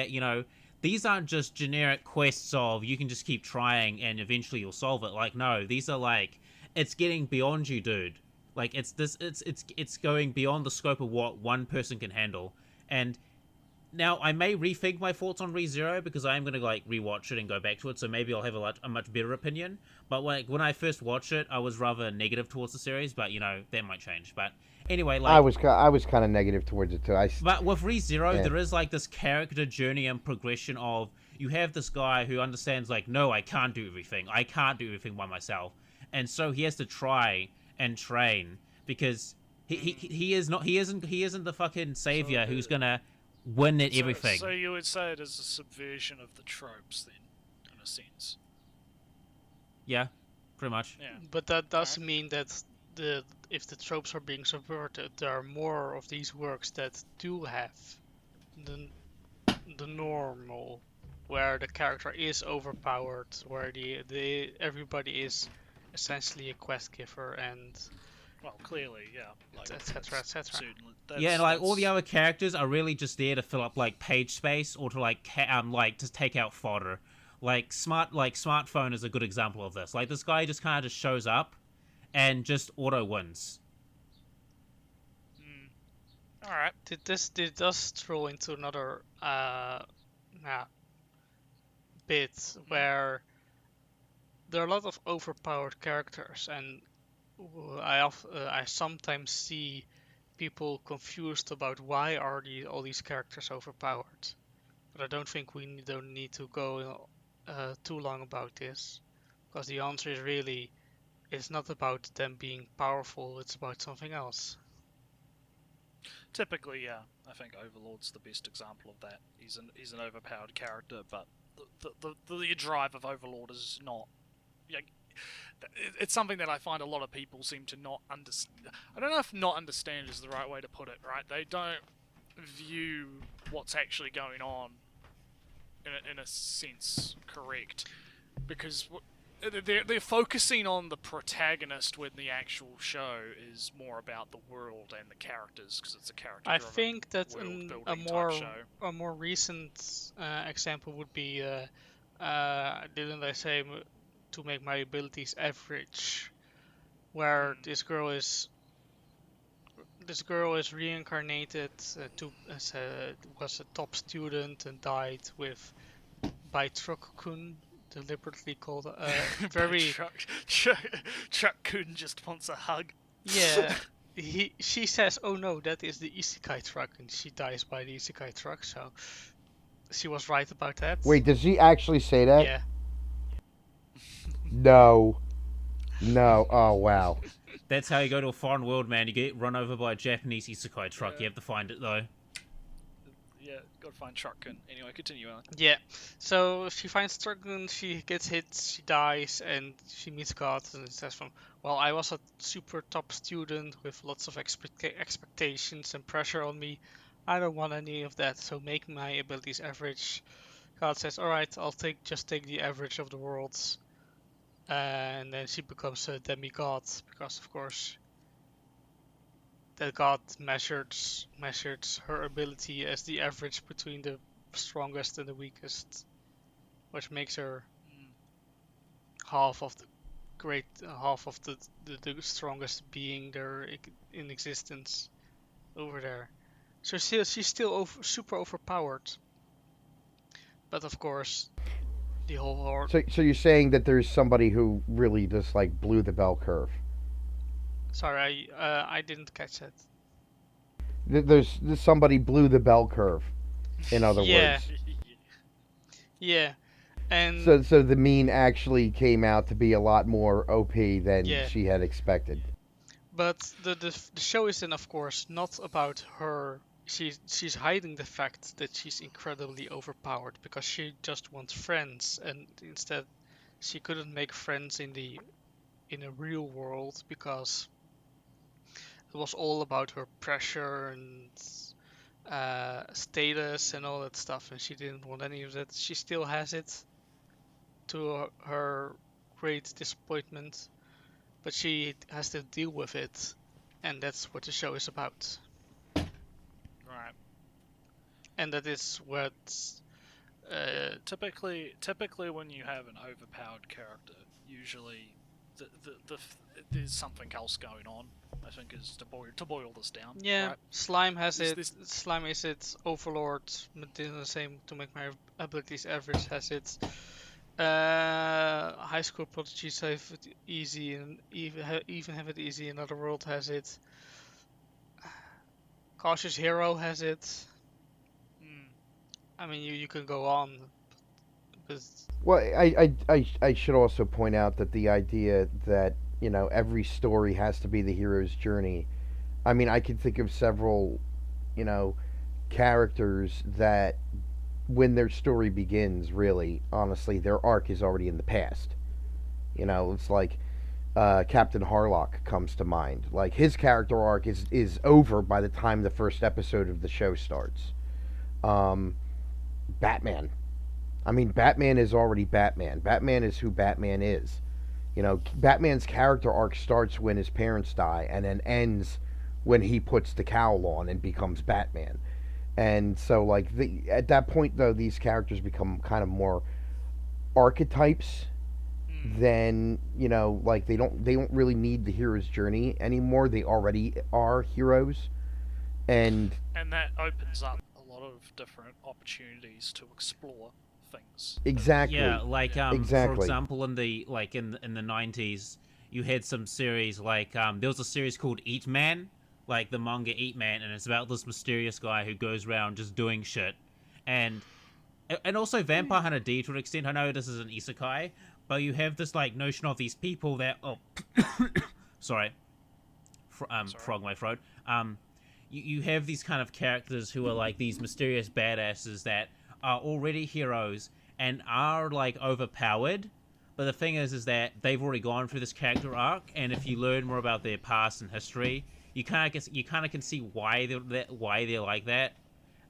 these aren't just generic quests of you can just keep trying and eventually you'll solve it. Like, no, these are like, it's getting beyond you, dude. Like, it's going beyond the scope of what one person can handle. And now I may rethink my thoughts on ReZero because I am gonna like rewatch it and go back to it, so maybe I'll have a much better opinion. But like when I first watched it, I was rather negative towards the series, but that might change. But anyway, like I was kind of negative towards it too. But with ReZero, Yeah. there is like this character journey and progression of you have this guy who understands like, no, I can't do everything. I can't do everything by myself, and so he has to try and train because he isn't the fucking savior who's gonna win at everything. So you would say it is a subversion of the tropes, then, in a sense. Yeah, pretty much. Yeah. But that does mean that if the tropes are being subverted, there are more of these works that do have the normal, where the character is overpowered, where the everybody is essentially a quest giver and Well, clearly, yeah. Like, etc. etc. certainly, Yeah, and like all the other characters are really just there to fill up like page space or to like to take out fodder. Like smartphone is a good example of this. Like this guy just kind of just shows up and just auto wins. All right. Did does throw into another bit where there are a lot of overpowered characters, and I sometimes see people confused about why are all these characters overpowered. But I don't think we don't need to go too long about this, because the answer is really it's not about them being powerful. It's about something else. Typically, yeah, I think Overlord's the best example of that. He's an overpowered character, but the drive of Overlord is not. It's something that I find a lot of people seem to not understand. I don't know if not understand is the right way to put it. Right? They don't view what's actually going on in a sense correct, because they're focusing on the protagonist when the actual show is more about the world and the characters, because it's a character. I think that show. a more recent example would be didn't I say to make my abilities average, where this girl is reincarnated was a top student and died by Truck-kun, deliberately called very Truck-kun just wants a hug. Yeah. She says, "Oh no, that is the Isekai truck," and she dies by the Isekai truck. So she was right about that. Wait, does she actually say that? Yeah. No. Oh wow. That's how you go to a foreign world, man. You get run over by a Japanese isekai truck. Yeah. You have to find it though. Yeah, gotta find Truck-kun. Anyway, continue on. Yeah. So she finds Truck-kun, she gets hit, she dies, and she meets God, and it says well, I was a super top student with lots of expectations and pressure on me. I don't want any of that, so make my abilities average. God says, alright, I'll take the average of the worlds. And then she becomes a demigod, because of course that god measured her ability as the average between the strongest and the weakest, which makes her half of the strongest being there in existence over there. So she's still super overpowered, but of course the whole world. So you're saying that there's somebody who really just like blew the bell curve? Sorry, I didn't catch that. There's somebody blew the bell curve. In other words. Yeah. And so the meme actually came out to be a lot more OP than she had expected. But the show is then, of course, not about her. She's hiding the fact that she's incredibly overpowered because she just wants friends, and instead she couldn't make friends in a real world because it was all about her pressure and status and all that stuff, and she didn't want any of that. She still has it, to her great disappointment, but she has to deal with it, and that's what the show is about. Right. And that is what typically when you have an overpowered character, usually there's something else going on. I think is to boil this down. Yeah, right? Slime has Slime is it. Overlord, the same to make my abilities average, has it. High school prodigies have it easy, and even have it easy. Another world has it. Cautious Hero has it. I mean, you can go on. But... Well, I should also point out that the idea that every story has to be the hero's journey. I mean, I can think of several, characters that when their story begins, really, honestly, their arc is already in the past. It's like Captain Harlock comes to mind. Like, his character arc is over by the time the first episode of the show starts. Batman. I mean, Batman is already Batman. Batman is who Batman is. Batman's character arc starts when his parents die and then ends when he puts the cowl on and becomes Batman. And so, at that point, though, these characters become kind of more archetypes, Mm. then like they don't really need the hero's journey anymore. They already are heroes, and And that opens up a lot of different opportunities to explore things. Yeah, exactly, like for exactly. example, in the 90s, you had some series like there was a series called Eat Man, like the manga Eat Man, and it's about this mysterious guy who goes around just doing shit, and also Vampire Hunter D to an extent. I know this is an isekai, but you have this like notion of these people that sorry, Sorry. frog in my throat. You have these kind of characters who are like these mysterious badasses that are already heroes and are like overpowered. But the thing is that they've already gone through this character arc, and if you learn more about their past and history, you kind of can see why they're like that.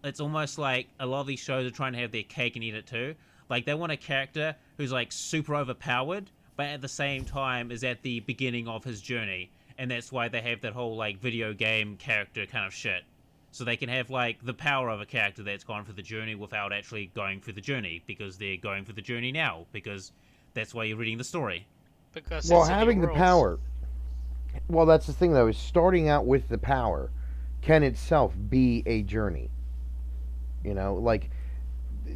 It's almost like a lot of these shows are trying to have their cake and eat it too. Like they want a character who's like super overpowered, but at the same time is at the beginning of his journey, and that's why they have that whole like video game character kind of shit. So they can have like the power of a character that's gone through the journey without actually going through the journey because they're going through the journey now because that's why you're reading the story. Because Well, it's a new having the world. power. Well, that's the thing though. Is starting out with the power can itself be a journey. Like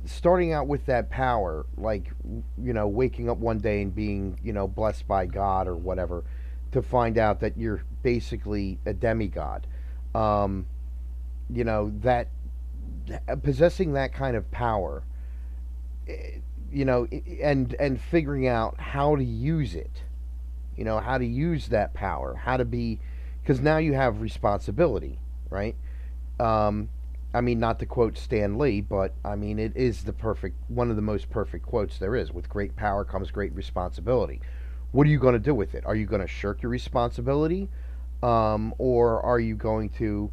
starting out with that power, like waking up one day and being blessed by God or whatever, to find out that you're basically a demigod. Um, that possessing that kind of power, eh, and figuring out how to use it. How to use that power, how to be, because now you have responsibility, right? Um, I mean, not to quote Stan Lee, but I mean, it is one of the most perfect quotes there is. With great power comes great responsibility. What are you going to do with it? Are you going to shirk your responsibility? Or are you going to,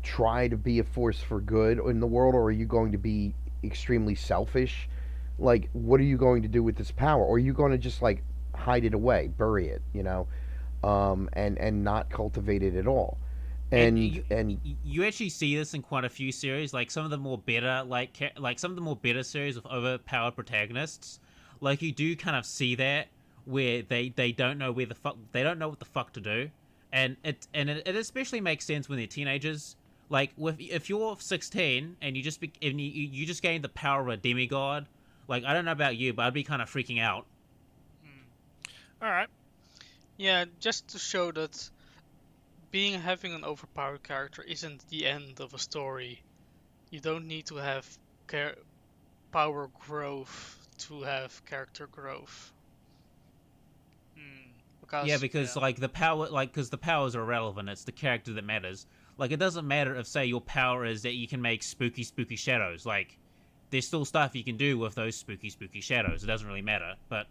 try to be a force for good in the world? Or are you going to be extremely selfish? Like, what are you going to do with this power? Or are you going to just, like, hide it away, bury it, and not cultivate it at all? And And you actually see this in quite a few series, like some of the more better like some of the more better series with overpowered protagonists. Like you do kind of see that where they don't know where the fuck they don't know what the fuck to do, and it especially makes sense when they're teenagers. Like with if you're 16 and you just gain the power of a demigod, like I don't know about you, but I'd be kind of freaking out. All right. Yeah, just to show that having an overpowered character isn't the end of a story. You don't need to have power growth to have character growth. Mm. Yeah, Because because Yeah. like the power, like because the powers are irrelevant. It's the character that matters. Like it doesn't matter if, say, your power is that you can make spooky shadows. Like there's still stuff you can do with those spooky shadows. It doesn't really matter. But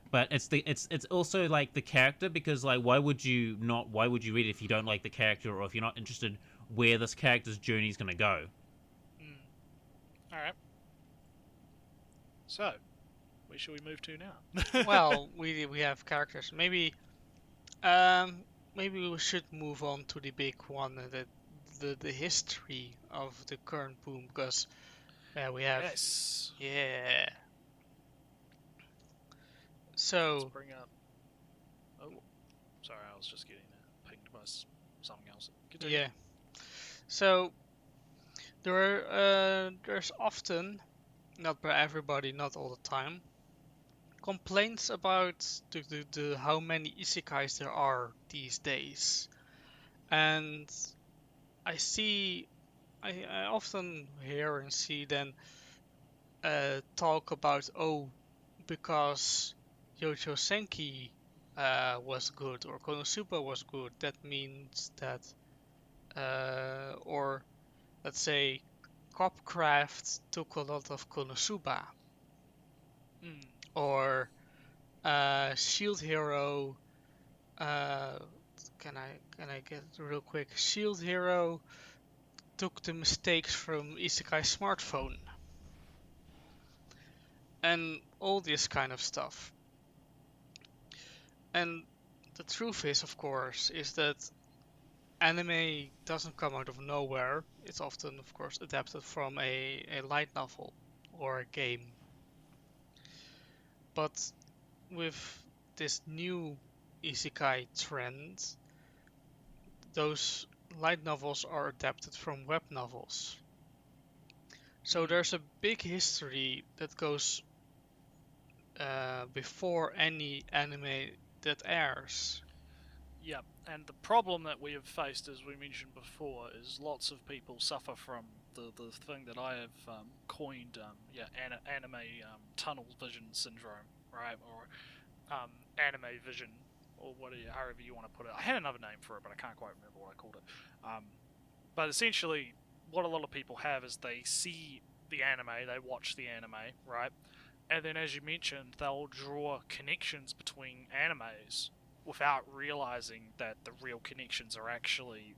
but it's also like the character because like why would you read it if you don't like the character or if you're not interested where this character's journey is gonna go? Mm. All right. So, where should we move to now? well, we have characters. Maybe we should move on to the big one, the history of the current boom, because we have Yes. yeah. Let's So bring up. Oh, sorry, I was just getting pinged by something else. Continue. yeah, so there's often, not by everybody, not all the time, complaints about the how many isekais there are these days, and I often hear and see then talk about, oh, because Yojo Senki was good or Konosuba was good, that means that or let's say Copcraft took a lot of Konosuba, Mm. or Shield Hero. Uh, can I get it real quick? Shield Hero took the mistakes from Isekai Smartphone and all this kind of stuff. And the truth is, of course, is that anime doesn't come out of nowhere. It's often, of course, adapted from a light novel or a game. But with this new Isekai trend, those light novels are adapted from web novels. So there's a big history that goes before any anime that airs. Yep, and the problem that we have faced, as we mentioned before, is lots of people suffer from the thing that I have coined, anime tunnel vision syndrome, right, or anime vision, or however you want to put it. I had another name for it, but I can't quite remember what I called it. But essentially, what a lot of people have is they see the anime, they watch the anime, right, and then, as you mentioned, they'll draw connections between animes without realizing that the real connections are actually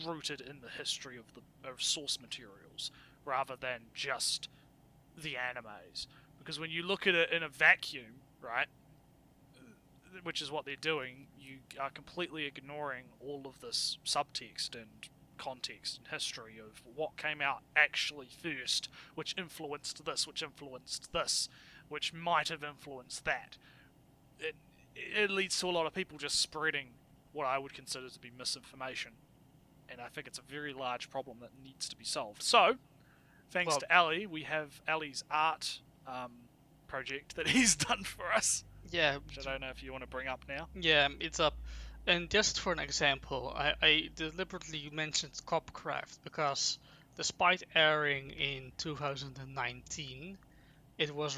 rooted in the history of source materials rather than just the animes. Because when you look at it in a vacuum, right, which is what they're doing, you are completely ignoring all of this subtext and context and history of what came out actually first, which influenced this, which might have influenced that. It leads to a lot of people just spreading what I would consider to be misinformation. And I think it's a very large problem that needs to be solved. So, thanks to Ali, we have Ali's art project that he's done for us. Yeah. Which I don't know if you want to bring up now. Yeah, it's up. And just for an example, I deliberately mentioned Copcraft because despite airing in 2019, it was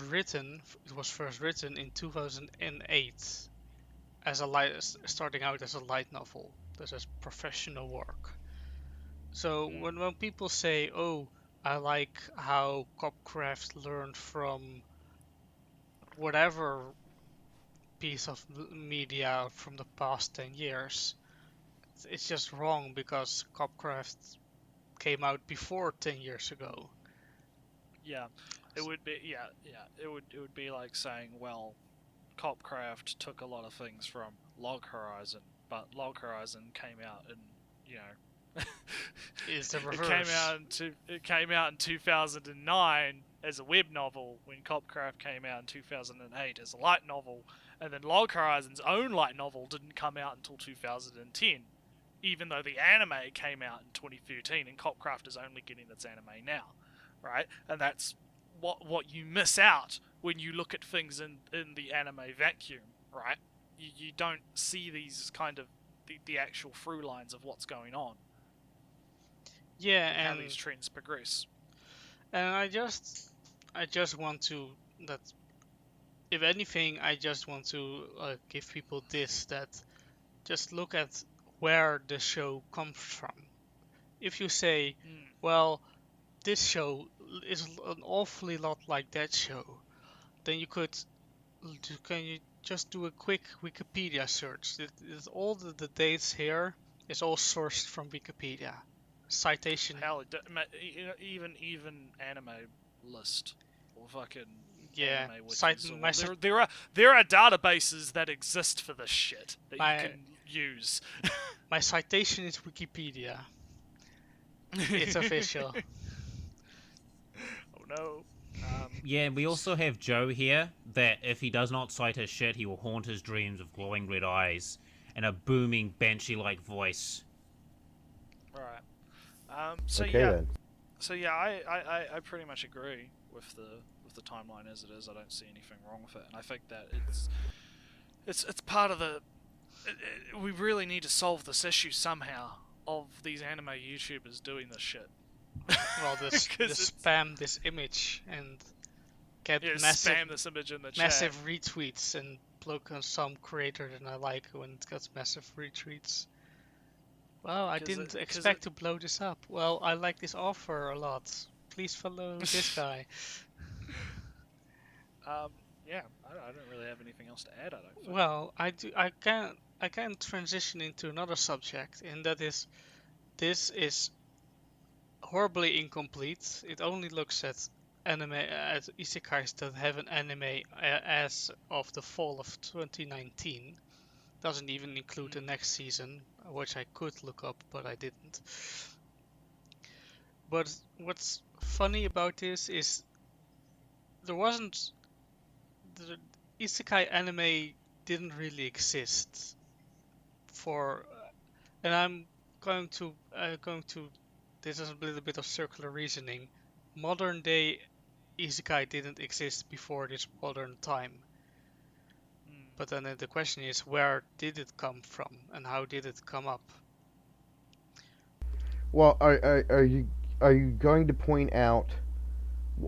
first written in 2008 as starting out as a light novel. This is professional work. So when people say, "Oh, I like how Copcraft learned from whatever piece of media from the past 10 years," it's just wrong because Copcraft came out before 10 years ago. Yeah, it would be it would be like saying, well, Copcraft took a lot of things from Log Horizon, but Log Horizon came out in Is the reverse. It came out in 2009 as a web novel when Copcraft came out in 2008 as a light novel, and then Log Horizon's own light novel didn't come out until 2010, even though the anime came out in 2013 and Copcraft is only getting its anime now, right? And that's what you miss out when you look at things in the anime vacuum, right? You don't see these kind of the actual through lines of what's going on. Yeah, and how and these trends progress. And I just want to that if anything, I just want to give people that just look at where the show comes from. If you say, well, this show is an awfully lot like that show, then can you just do a quick Wikipedia search? All the dates here is all sourced from Wikipedia. Citation. Hell, even anime list or fucking yeah. anime wikis. There are databases that exist for this shit that you can use. My citation is Wikipedia. It's official. Oh no. Yeah, and we also have Joe here, that if he does not cite his shit, he will haunt his dreams with glowing red eyes and a booming, banshee-like voice. Right. I pretty much agree with the timeline as it is. I don't see anything wrong with it, and I think that it's part of the. We really need to solve this issue somehow of these anime YouTubers doing this shit. Well, spam this image and get spam this image in the massive chat. retweets and block on some creator that I like when it gets massive retweets. Well, I didn't expect to blow this up. Well, I like this offer a lot. Please follow this guy. Yeah, I don't really have anything else to add. I don't think. Well, I can transition into another subject, and that is, this is horribly incomplete. It only looks at isekais that have an anime as of the fall of 2019. Doesn't even include the next season, which I could look up, but I didn't. But what's funny about this is there wasn't the isekai anime didn't really exist for, and I'm going to. This is a little bit of circular reasoning. Modern day isekai didn't exist before this modern time. Mm. But then the question is, where did it come from, and how did it come up? Well, are you going to point out?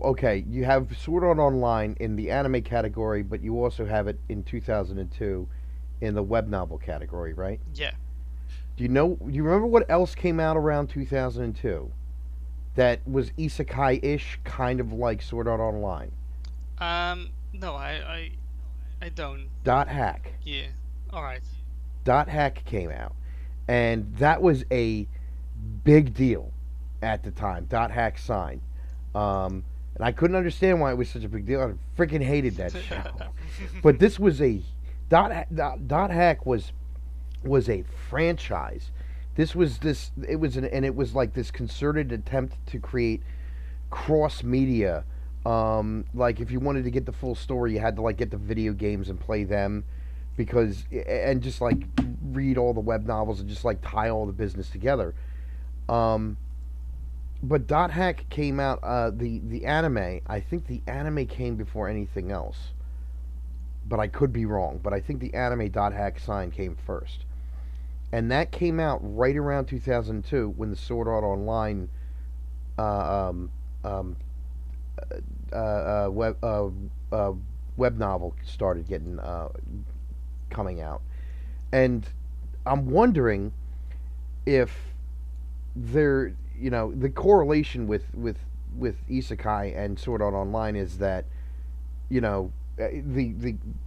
Okay, you have Sword Art Online in the anime category, but you also have it in 2002 in the web novel category, right? Yeah. Do you remember what else came out around 2002 that was isekai-ish, kind of like Sword Art Online? No, I don't. Dot Hack. Yeah. All right. Dot Hack came out, and that was a big deal at the time. Dot Hack sign, and I couldn't understand why it was such a big deal. I freaking hated that show. But this was a Dot Hack was a franchise. This was this it was an and it was like this concerted attempt to create cross media. Like if you wanted to get the full story, you had to like get the video games and play them, because and just like read all the web novels and just like tie all the business together. Um, but Dot Hack came out. The anime. I think the anime came before anything else, but I could be wrong. But I think the anime Dot Hack sign came first, and that came out right around 2002 when the Sword Art Online uh, um, um, web web novel started getting coming out, and I'm wondering if there, the correlation with isekai and Sword Art Online is that, the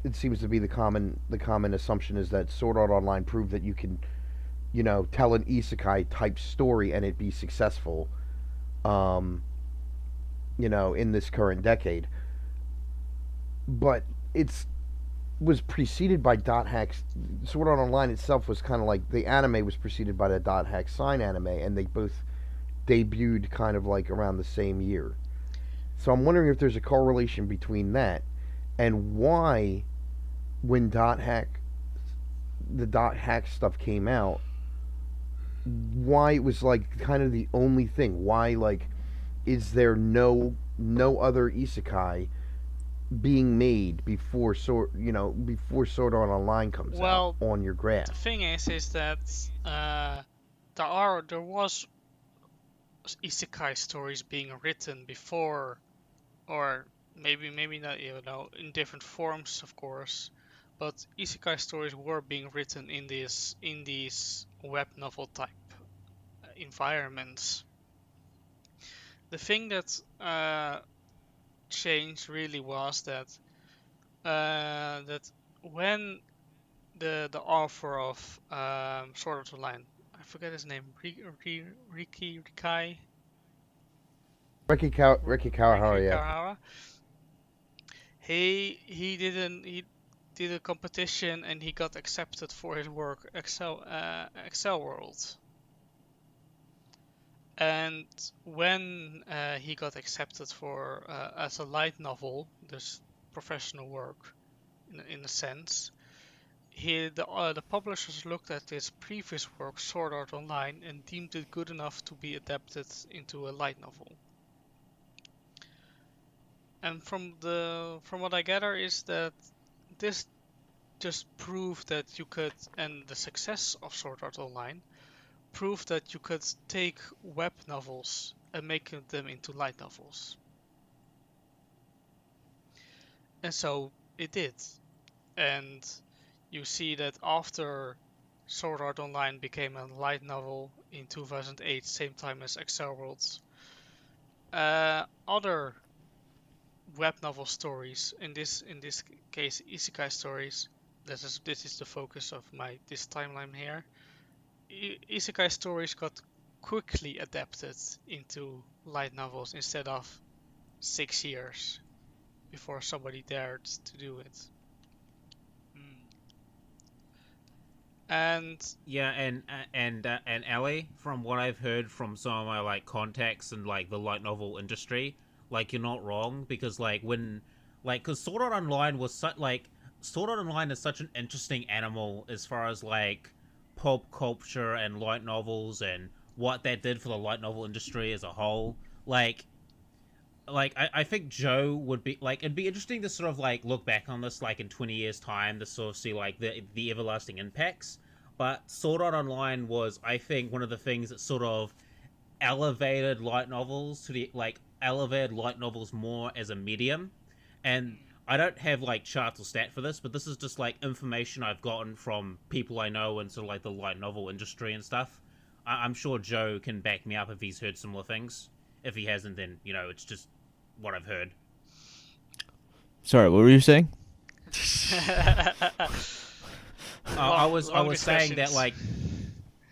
it seems to be the common assumption is that Sword Art Online proved that you can, tell an isekai type story and it be successful, um, in this current decade. But it's was preceded by Dot Hack's Sword Art Online itself was kind of like the anime was preceded by the Dot Hack sign anime, and they both debuted kind of like around the same year. So I'm wondering if there's a correlation between that and why, when the Dot Hack stuff came out, why it was like kind of the only thing. Why, like, is there no other isekai being made before Sword Art Online comes Well, out on your graph? the thing is that there was isekai stories being written before, or maybe not, in different forms, of course. But isekai stories were being written in these web novel type environments. The thing that changed really was that when the author of Sword Art Online, I forget his name, Rikai Reki Kawahara, yeah. Kawahara, he did a competition and he got accepted for his work Excel World. And when he got accepted for as a light novel, this professional work in a sense, the publishers looked at his previous work, Sword Art Online, and deemed it good enough to be adapted into a light novel. And from what I gather is that this just proved that you could, and the success of Sword Art Online proved that you could take web novels and make them into light novels. And so it did. And you see that after Sword Art Online became a light novel in 2008, same time as Excel Worlds, other web novel stories, in this case isekai stories, this is the focus of this timeline here. Isekai stories got quickly adapted into light novels instead of 6 years before somebody dared to do it. Mm. And Yeah, and Ellie, from what I've heard from some of my like contacts in like the light novel industry, like you're not wrong, because like Like, because Sword Art Online was such like Sword Art Online is such an interesting animal as far as like pulp culture and light novels and what that did for the light novel industry as a whole. I think Joe would be like it'd be interesting to sort of like look back on this like in 20 years time to sort of see like the everlasting impacts. But Sword Art Online was, I think, one of the things that sort of elevated light novels to the like elevated light novels more as a medium. And I don't have like charts or stat for this, but this is just like information I've gotten from people I know in sort of like the light novel industry and stuff. I'm sure Joe can back me up if he's heard similar things. If he hasn't, then it's just what I've heard. Sorry, what were you saying? I was saying that like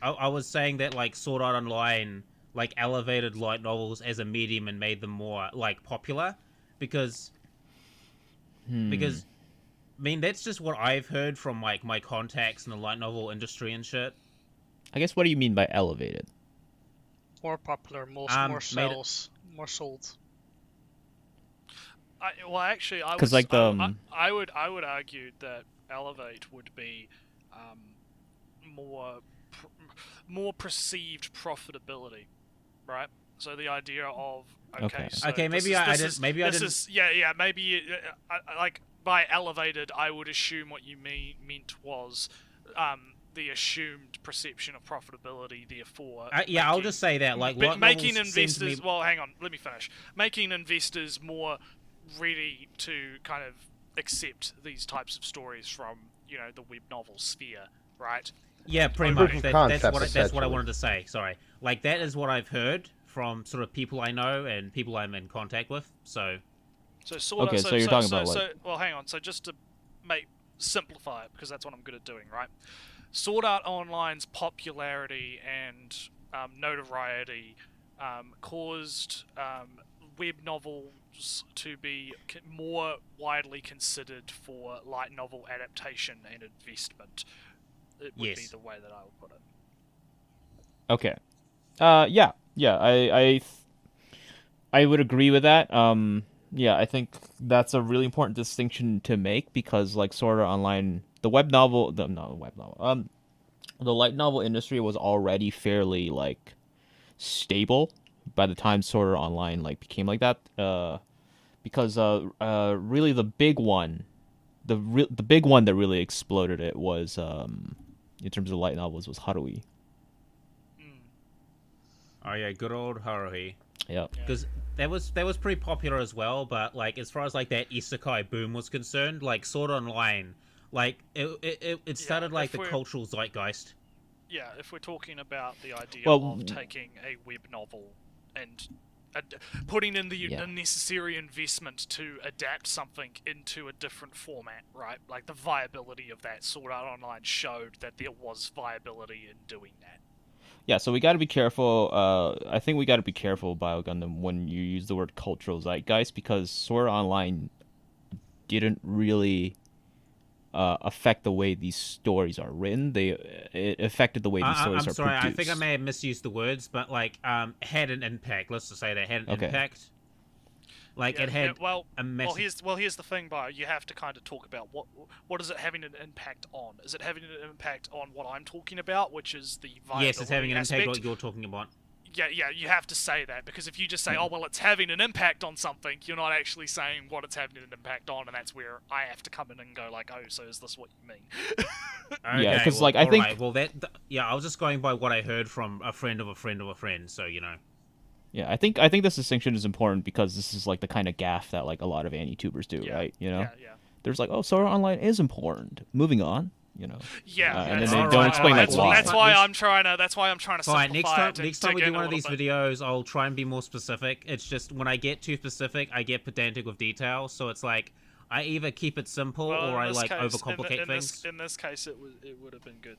I was saying that like Sword Art Online like elevated light novels as a medium and made them more like popular because I mean that's just what I've heard from like my contacts in the light novel industry and shit. I guess what do you mean by elevated? More popular, more sales, more sold. Actually, I 'Cause, would, like, the, I would argue that elevate would be more perceived profitability, right? So the idea of Okay. so Okay, maybe this I is- didn't. Maybe I this didn't. is maybe like by elevated, I would assume what you meant was the assumed perception of profitability. Therefore, I'll just say that like light making novels seem to investors. me- Well, hang on, let me finish. Making investors more ready to kind of accept these types of stories from the web novel sphere, right? Yeah, pretty Proof much. of That's concept, what I essentially. wanted to say. Sorry, like that is what I've heard from sort of people I know and people I'm in contact with. So So Okay, so you're talking about, like- well, hang on. So just to simplify it, because that's what I'm good at doing, right? Sword Art Online's popularity and notoriety caused web novels to be more widely considered for light novel adaptation and investment. It would be Yes. the way that I would put it. Okay. Yeah. I would agree with that. Yeah, I think that's a really important distinction to make because, like, Sword Art Online, the light novel, the light novel industry was already fairly like stable by the time Sword Art Online like became like that. Because really the big one, the big one that really exploded it was in terms of light novels was Haruhi. oh yeah, good old Haruhi. Yeah. Because that was pretty popular as well, but like as far as like that isekai boom was concerned, like Sword Art Online, like it started like the cultural zeitgeist. Yeah, if we're talking about the idea Well, of taking a web novel and putting in the necessary investment to adapt something into a different format, right? Like the viability of that, Sword Art Online showed that there was viability in doing that. Yeah, so we got to be careful. I think we got to be careful, BioGundam, when you use the word cultural zeitgeist, because Sword Art Online didn't really affect the way these stories are written. It affected the way these stories I'm are sorry, produced. I think I may have misused the words, but like had an impact. Let's just say that had an impact. Like Yeah, it had a massive... Well, here's the thing, Bio. You have to kind of talk about what is it having an impact on? Is it having an impact on what I'm talking about, which is the viability Yes, it's having an aspect? impact on what you're talking about. Yeah, you have to say that, because if you just say, oh, well, it's having an impact on something, you're not actually saying what it's having an impact on, and that's where I have to come in and go like, oh, so is this what you mean? Okay, Yeah, 'cause, well, like, I think- alright, well, I was just going by what I heard from a friend of a friend of a friend, so Yeah, I think this distinction is important because this is like the kind of gaffe that like a lot of anti-tubers do, right? Yeah. There's like, oh, Sword Art Online is important. Moving on, Yeah, and then that's they right. don't explain like that's, why. That's why I'm trying to simplify Alright, next time it and next time we dig do in one a of these little bit. videos, I'll try and be more specific. It's just when I get too specific, I get pedantic with detail, so it's like I either keep it simple Well, or in I this like case- overcomplicate in things. In this case, it would have been good,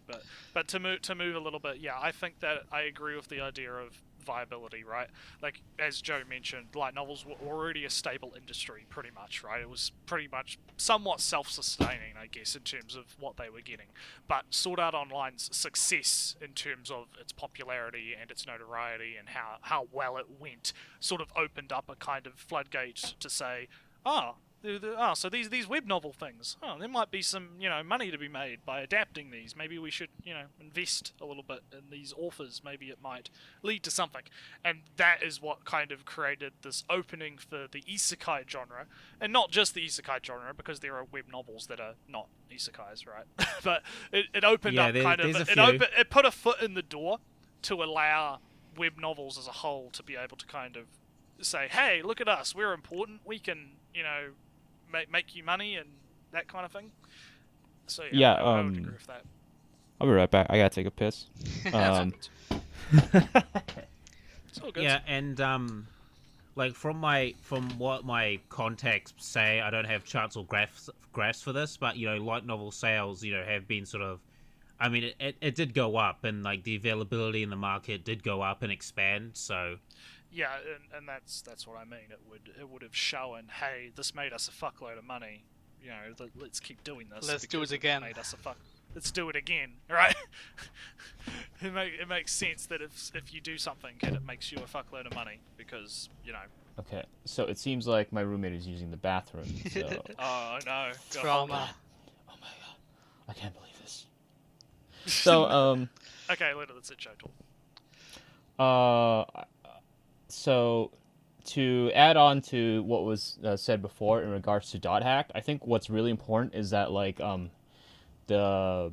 but to move a little bit, yeah, I think that I agree with the idea of viability, right? Like as Joe mentioned, light novels were already a stable industry, pretty much, right? It was pretty much somewhat self-sustaining, I guess, in terms of what they were getting. But Sword Art Online's success in terms of its popularity and its notoriety and how well it went sort of opened up a kind of floodgate to say, So these web novel things. Oh, there might be some money to be made by adapting these. Maybe we should invest a little bit in these authors. Maybe it might lead to something. And that is what kind of created this opening for the isekai genre, and not just the isekai genre, because there are web novels that are not isekais, right? But it opened up kind of it put a foot in the door to allow web novels as a whole to be able to kind of say, hey, look at us, we're important, we can make you money and that kind of thing. So yeah, I would agree with that. I'll be right back. I gotta take a piss. It's all good. Yeah, and like from what my contacts say, I don't have charts or graphs for this, but light novel sales have been sort of, I mean, it did go up, and like the availability in the market did go up and expand. So yeah, and that's what I mean. It would have shown, hey, this made us a fuckload of money. Let's keep doing this. Let's do it again. Let's do it again, right? It makes sense that if you do something and it makes you a fuckload of money, because Okay, so it seems like my roommate is using the bathroom. So. Oh no, trauma. Oh my god, I can't believe this. So okay, later, that's it, show talk. So to add on to what was said before in regards to dot hack, I think what's really important is that like the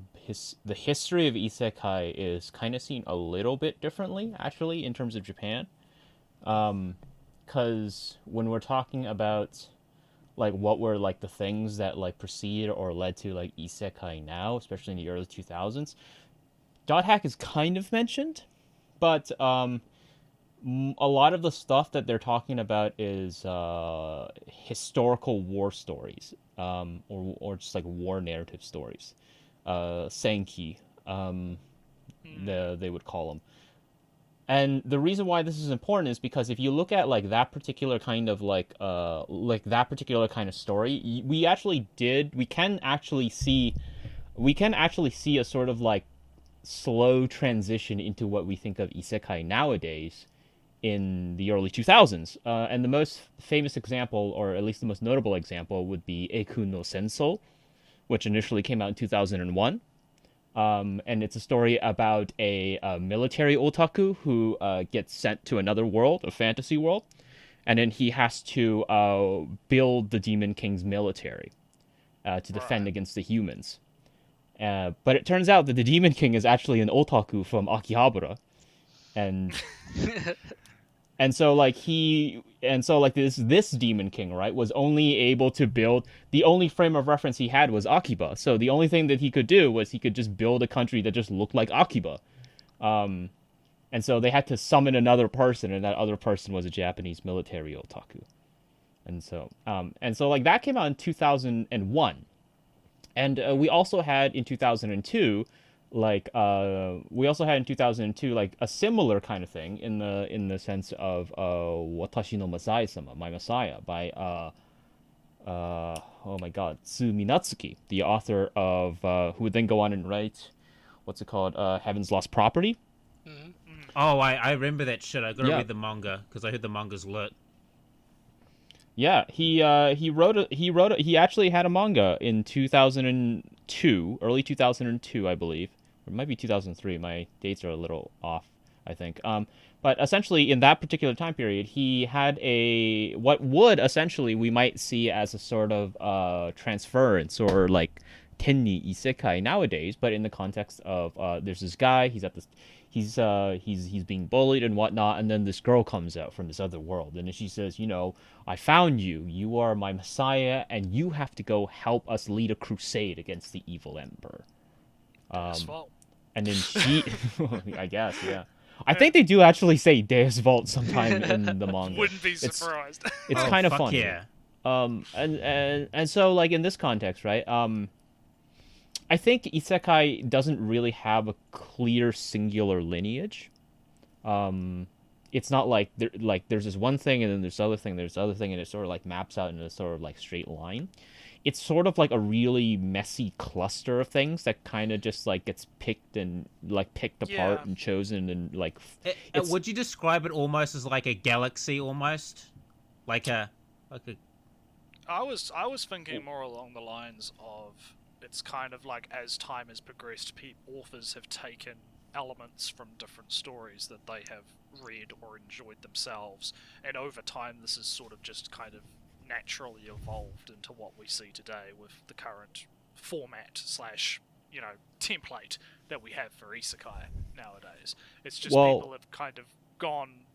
history of isekai is kind of seen a little bit differently actually in terms of Japan, because when we're talking about like what were like the things that like precede or led to like isekai now, especially in the early 2000s, dot hack is kind of mentioned, but a lot of the stuff that they're talking about is historical war stories, or just like war narrative stories, senki, they would call them. And the reason why this is important is because if you look at like that particular kind of like that particular kind of story, we can actually see a sort of like slow transition into what we think of isekai nowadays in the early 2000s. And the most famous example, or at least the most notable example, would be Eiku no Senso, which initially came out in 2001. And it's a story about a military otaku who gets sent to another world, a fantasy world, and then he has to build the Demon King's military to defend against the humans. But it turns out that the Demon King is actually an otaku from Akihabara, and so this Demon King, right, was only able to build, the only frame of reference he had was Akiba. So the only thing that he could do was he could just build a country that just looked like Akiba. And so they had to summon another person, and that other person was a Japanese military otaku. And so like that came out in 2001. And we also had in 2002 like a similar kind of thing in the sense of Watashi no Masai-sama, My Messiah, by oh my god, Tsumi Natsuki, the author of who would then go on and write what's it called, Heaven's Lost Property. Mm-hmm. Oh, I remember that shit. I gotta read the manga because I heard the manga's lit. Yeah, he actually had a manga in 2002, early 2002, I believe. Or it might be 2003. My dates are a little off, I think. But essentially, in that particular time period, he had what would essentially we might see as a sort of transference or like tenni isekai nowadays, but in the context of there's this guy, he's being bullied and whatnot, and then this girl comes out from this other world, and then she says, I found you. You are my messiah, and you have to go help us lead a crusade against the evil emperor. And then she, I guess, yeah. I think they do actually say Deus Vult sometime in the manga. Wouldn't be surprised. It's kind of funny. Yeah. And so like in this context, right? I think isekai doesn't really have a clear singular lineage. It's not like there's this one thing and then there's other thing, and it sort of like maps out in a sort of like straight line. It's sort of like a really messy cluster of things that kind of just like gets picked apart and chosen, and like. Would you describe it almost as like a galaxy, almost like a I was thinking more along the lines of it's kind of like as time has progressed, authors have taken elements from different stories that they have read or enjoyed themselves, and over time this is sort of just kind of naturally evolved into what we see today with the current format slash template that we have for isekai nowadays. It's just Well- people have kind of gone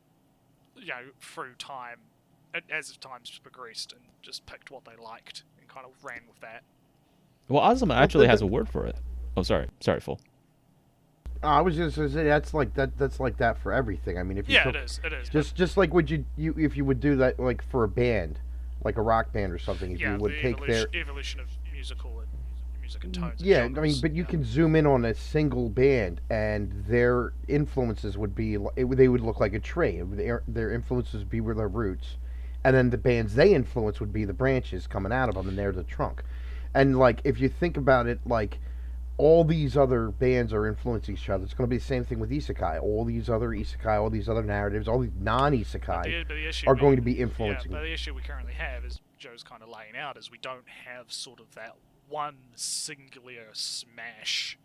through time as time's progressed and just picked what they liked and kind of ran with that. Well, Azuma actually has a word for it. Oh, sorry, full. I was just gonna say that's like that. That's like that for everything. I mean, if you Yeah, took, it is. just like would you if you would do that like for a band, like a rock band or something, if yeah, you would the take their evolution of music and tones. And yeah, I mean, genres. but you can zoom in on a single band, and their influences would be they would look like a tree. Their influences would be where their roots, and then the bands they influence would be the branches coming out of them, and they're the trunk. And like if you think about it, like all these other bands are influencing each other. It's going to be the same thing with isekai. All these other isekai, all these other narratives, all these But non-isekai the issue are going to be influencing. Yeah, but the issue we currently have, as Joe's kind of laying out, is we don't have sort of that one singular smash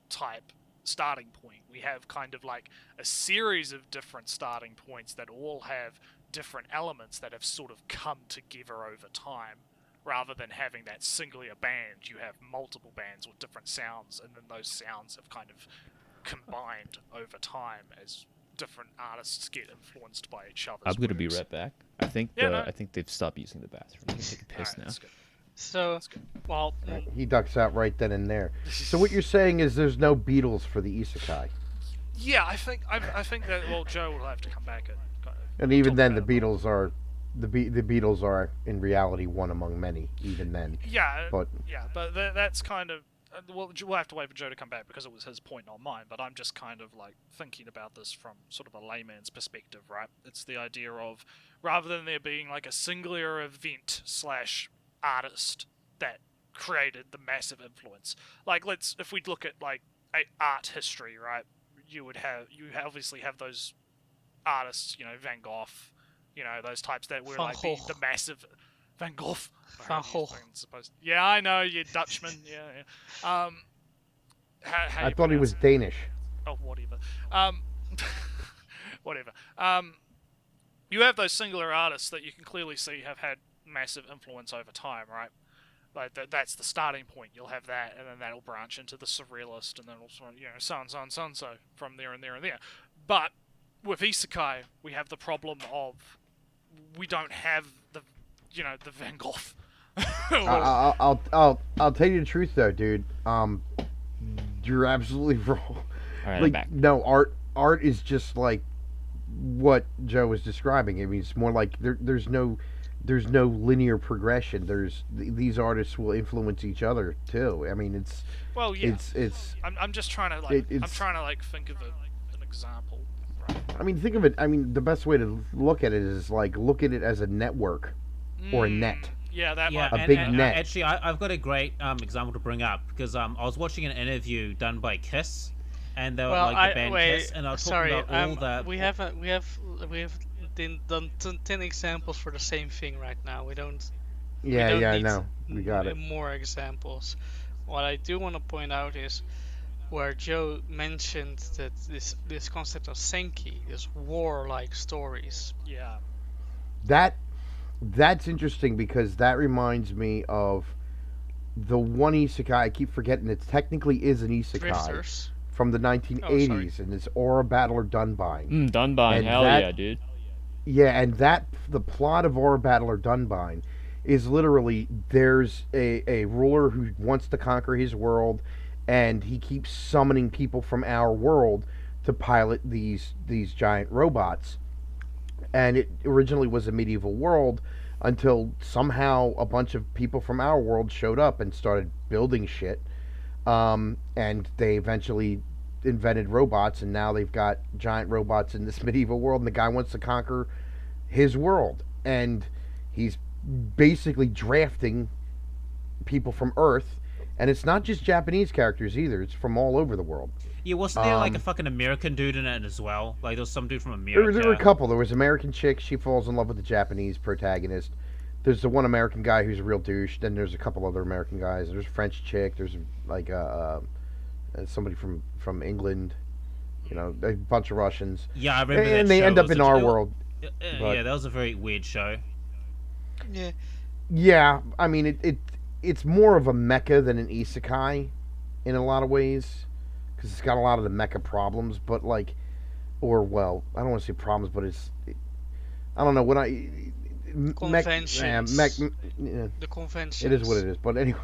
type starting point. We have kind of like a series of different starting points that all have different elements that have sort of come together over time. Rather than having that singular band, you have multiple bands with different sounds, and then those sounds have kind of combined over time as different artists get influenced by each other. I'm gonna be right back. I think Yeah, I think they've stopped using the bathroom. I'm gonna take a piss now. That's good. So, That's good. well, He ducks out right then and there. So what you're saying is there's no Beatles for the isekai, Yeah, I think that Joe will have to come back and kind of and even talk then the about it more. Beatles are the Beatles are in reality one among many. Even then, Yeah, but that's kind of we'll have to wait for Joe to come back because it was his point, not mine. But I'm just kind of like thinking about this from sort of a layman's perspective, right? It's the idea of rather than there being like a singular event slash artist that created the massive influence. Like if we look at like art history, right? You obviously have those artists, Van Gogh, those types that were Van like Gogh. the massive Van Gogh. Van Gogh. Yeah, I know you Dutchman. Yeah. How I you thought he was pronounce it? Danish. Oh, whatever. Whatever. You have those singular artists that you can clearly see have had massive influence over time, right? Like that's the starting point. You'll have that, and then that'll branch into the surrealist, and then also so on, so from there and there and there. But with isekai, we have the problem of we don't have the Van Gogh. I'll tell you the truth though, dude. You're absolutely wrong. All right, I'm Like back. no, art is just like what Joe was describing. I mean, it's more like there's no linear progression. These artists will influence each other too. I mean, it's Well, yeah. it's. I'm just trying to think of an example. Right. I mean, think of it. I mean, the best way to look at it is like look at it as a network or a net. Yeah, that Yeah, might A and, big and, net. Actually, I've got a great example to bring up because I was watching an interview done by Kiss, and they were well, like the band wait, Kiss, and I was sorry, talking about all the. we have done 10 examples for the same thing right now. We don't Yeah, don't yeah, I need know. We got it. more examples. What I do want to point out is where Joe mentioned that this concept of senki, this war-like stories. Yeah. That's interesting because that reminds me of the one isekai. I keep forgetting it technically is an isekai Drifters. from the 1980s, and it's Aura Battler Dunbine. Dunbine, And hell that- yeah, dude. Yeah, and the plot of Aura Battler Dunbine is literally there's a ruler who wants to conquer his world, and he keeps summoning people from our world to pilot these giant robots. And it originally was a medieval world until somehow a bunch of people from our world showed up and started building shit. And they eventually invented robots, and now they've got giant robots in this medieval world, and the guy wants to conquer his world. And he's basically drafting people from Earth. And it's not just Japanese characters either, it's from all over the world. Yeah, wasn't there like a Um, fucking American dude in it as well? Like there was some dude from There America. were a couple. There was American chick. She falls in love with the Japanese protagonist. There's the one American guy who's a real douche. Then there's a couple other American guys. There's a French chick. There's like somebody from England. You know, a bunch of Russians. Yeah, I remember that And they show. end It up was in a- our it- world. But yeah, that was a very weird show. Yeah. yeah, I mean it's more of a mecha than an isekai in a lot of ways because it's got a lot of the mecha problems. But like, or well, I don't want to say problems, but I don't know when Conventions. Yeah, The conventions. it is what it is. But anyway,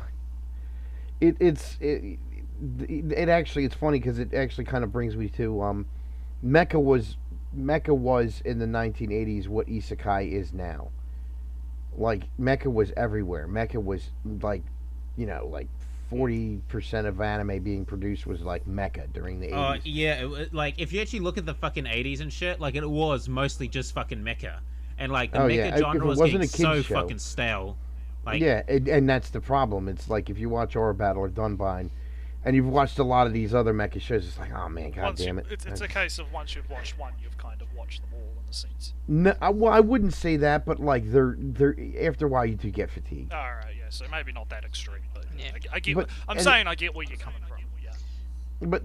it actually it's funny because it actually kind of brings me to mecha was in the 1980s what isekai is now. Like mecha was everywhere. Mecha was like, like 40% of anime being produced was like mecha during the 80s. Yeah, like if you actually look at the fucking 80s and shit, like it was mostly just fucking mecha, and like the mecha If genre it was wasn't getting a kid's so show, fucking stale. Like, yeah, and that's the problem. It's like if you watch Aura Battle or Dunbine, and you've watched a lot of these other mecha shows, it's like, oh man, god damn it. It's a case of once you've watched one, you've kind of watched them all in a sense. No, well, I wouldn't say that, but like they're after a while you do get fatigued. All right, yeah. So maybe not that extreme, but Yeah. I get. But- I'm and- saying I get where you're coming from. Yeah. But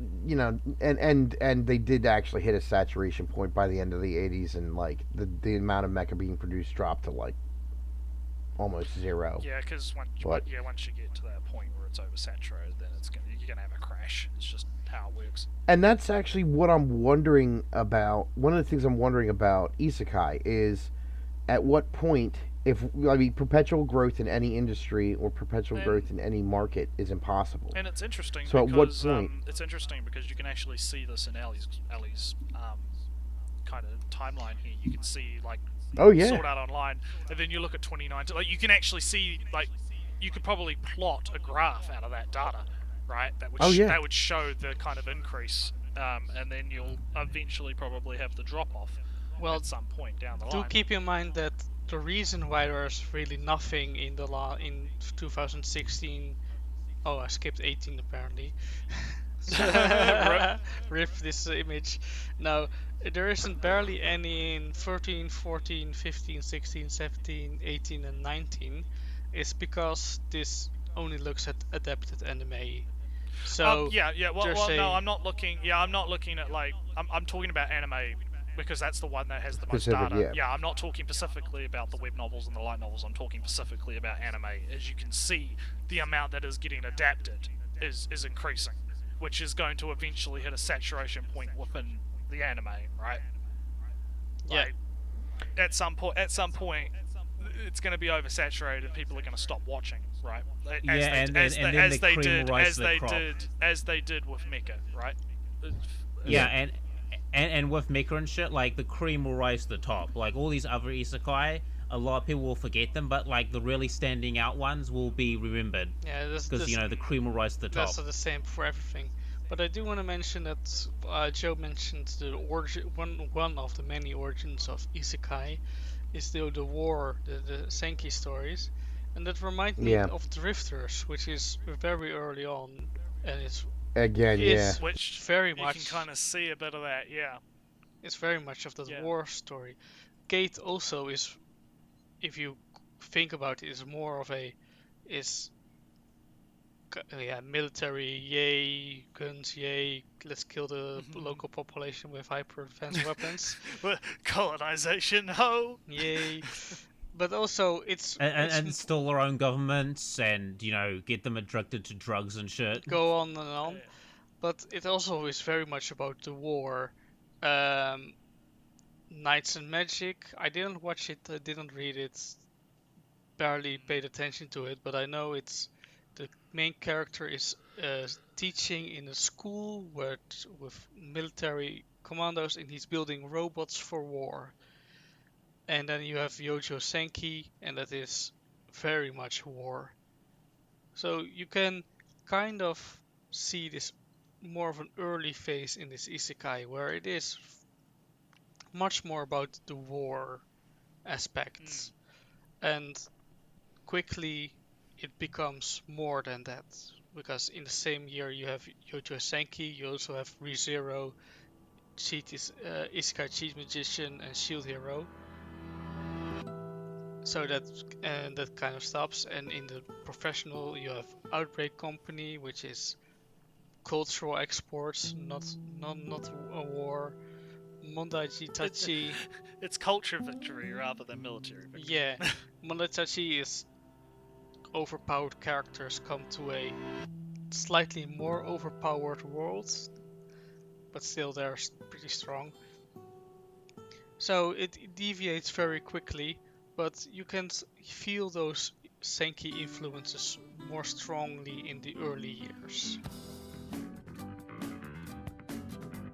and they did actually hit a saturation point by the end of the 80s, and like the amount of mecha being produced dropped to like almost zero. Yeah, because once you get to that point where it's oversaturated, then you're gonna have a crash. It's just how it works. And that's actually what I'm wondering about. One of the things I'm wondering about isekai is at what point, if I mean, perpetual growth in any industry or perpetual growth in any market is impossible. And it's interesting So because at what point? It's interesting because you can actually see this in Ellie's kind of timeline here. You can see like Oh yeah. Sword Art Online, and then you look at 2019. Like you can actually see like you could probably plot a graph out of that data, right? That would that would show the kind of increase, and then you'll eventually probably have the drop off at some point down the line. Do keep in mind that the reason why there's really nothing in in 2016. Oh, I skipped 18 apparently. Rip this image. No, there isn't barely any in 13, 14, 15, 16, 17, 18, and 19. It's because this only looks at adapted anime. So yeah. Well, no, I'm not looking. Yeah, I'm not looking at like I'm talking about anime because that's the one that has the most data. Yeah, I'm not talking specifically about the web novels and the light novels. I'm talking specifically about anime. As you can see, the amount that is getting adapted is increasing, which is going to eventually hit a saturation point within the anime, right? Yeah. Like, at some point, it's going to be oversaturated, and people are going to stop watching, right? As they did with Mecha, right? Yeah, and with mecha and shit, like the cream will rise to the top. Like all these other isekai, a lot of people will forget them, but like the really standing out ones will be remembered. Yeah, because the cream will rise to the top. That's the same for everything. But I do want to mention that Joe mentioned the origin. One of the many origins of isekai is the war, the Senki stories, and that reminds me of Drifters, which is very early on, and it's which very you much can kind of see a bit of that, yeah. It's very much of the war story. Gate also is, if you think about it, is more of military, yay, guns, yay, let's kill the local population with hyper advanced weapons. Colonization, ho! Yay. But also, it's install our own governments and, get them addicted to drugs and shit. Go on and on. Yeah. But it also is very much about the war. Knights and Magic, I didn't watch it, I didn't read it, barely paid attention to it, but I know it's the main character is teaching in a school with military commandos, and he's building robots for war. And then you have Yojo Senki, and that is very much war. So you can kind of see this more of an early phase in this isekai, where it is much more about the war aspects. And quickly it becomes more than that, because in the same year you have Yojo Senki, you also have ReZero, Isekai Cheat Magician, and Shield Hero. So that kind of stops. And in the professional, you have Outbreak Company, which is cultural exports, not a war. Mondaiji Tachi, It's culture victory rather than military victory. yeah, Mondaiji is overpowered characters come to a slightly more overpowered world, but still they're pretty strong. So it deviates very quickly, but you can feel those Senki influences more strongly in the early years.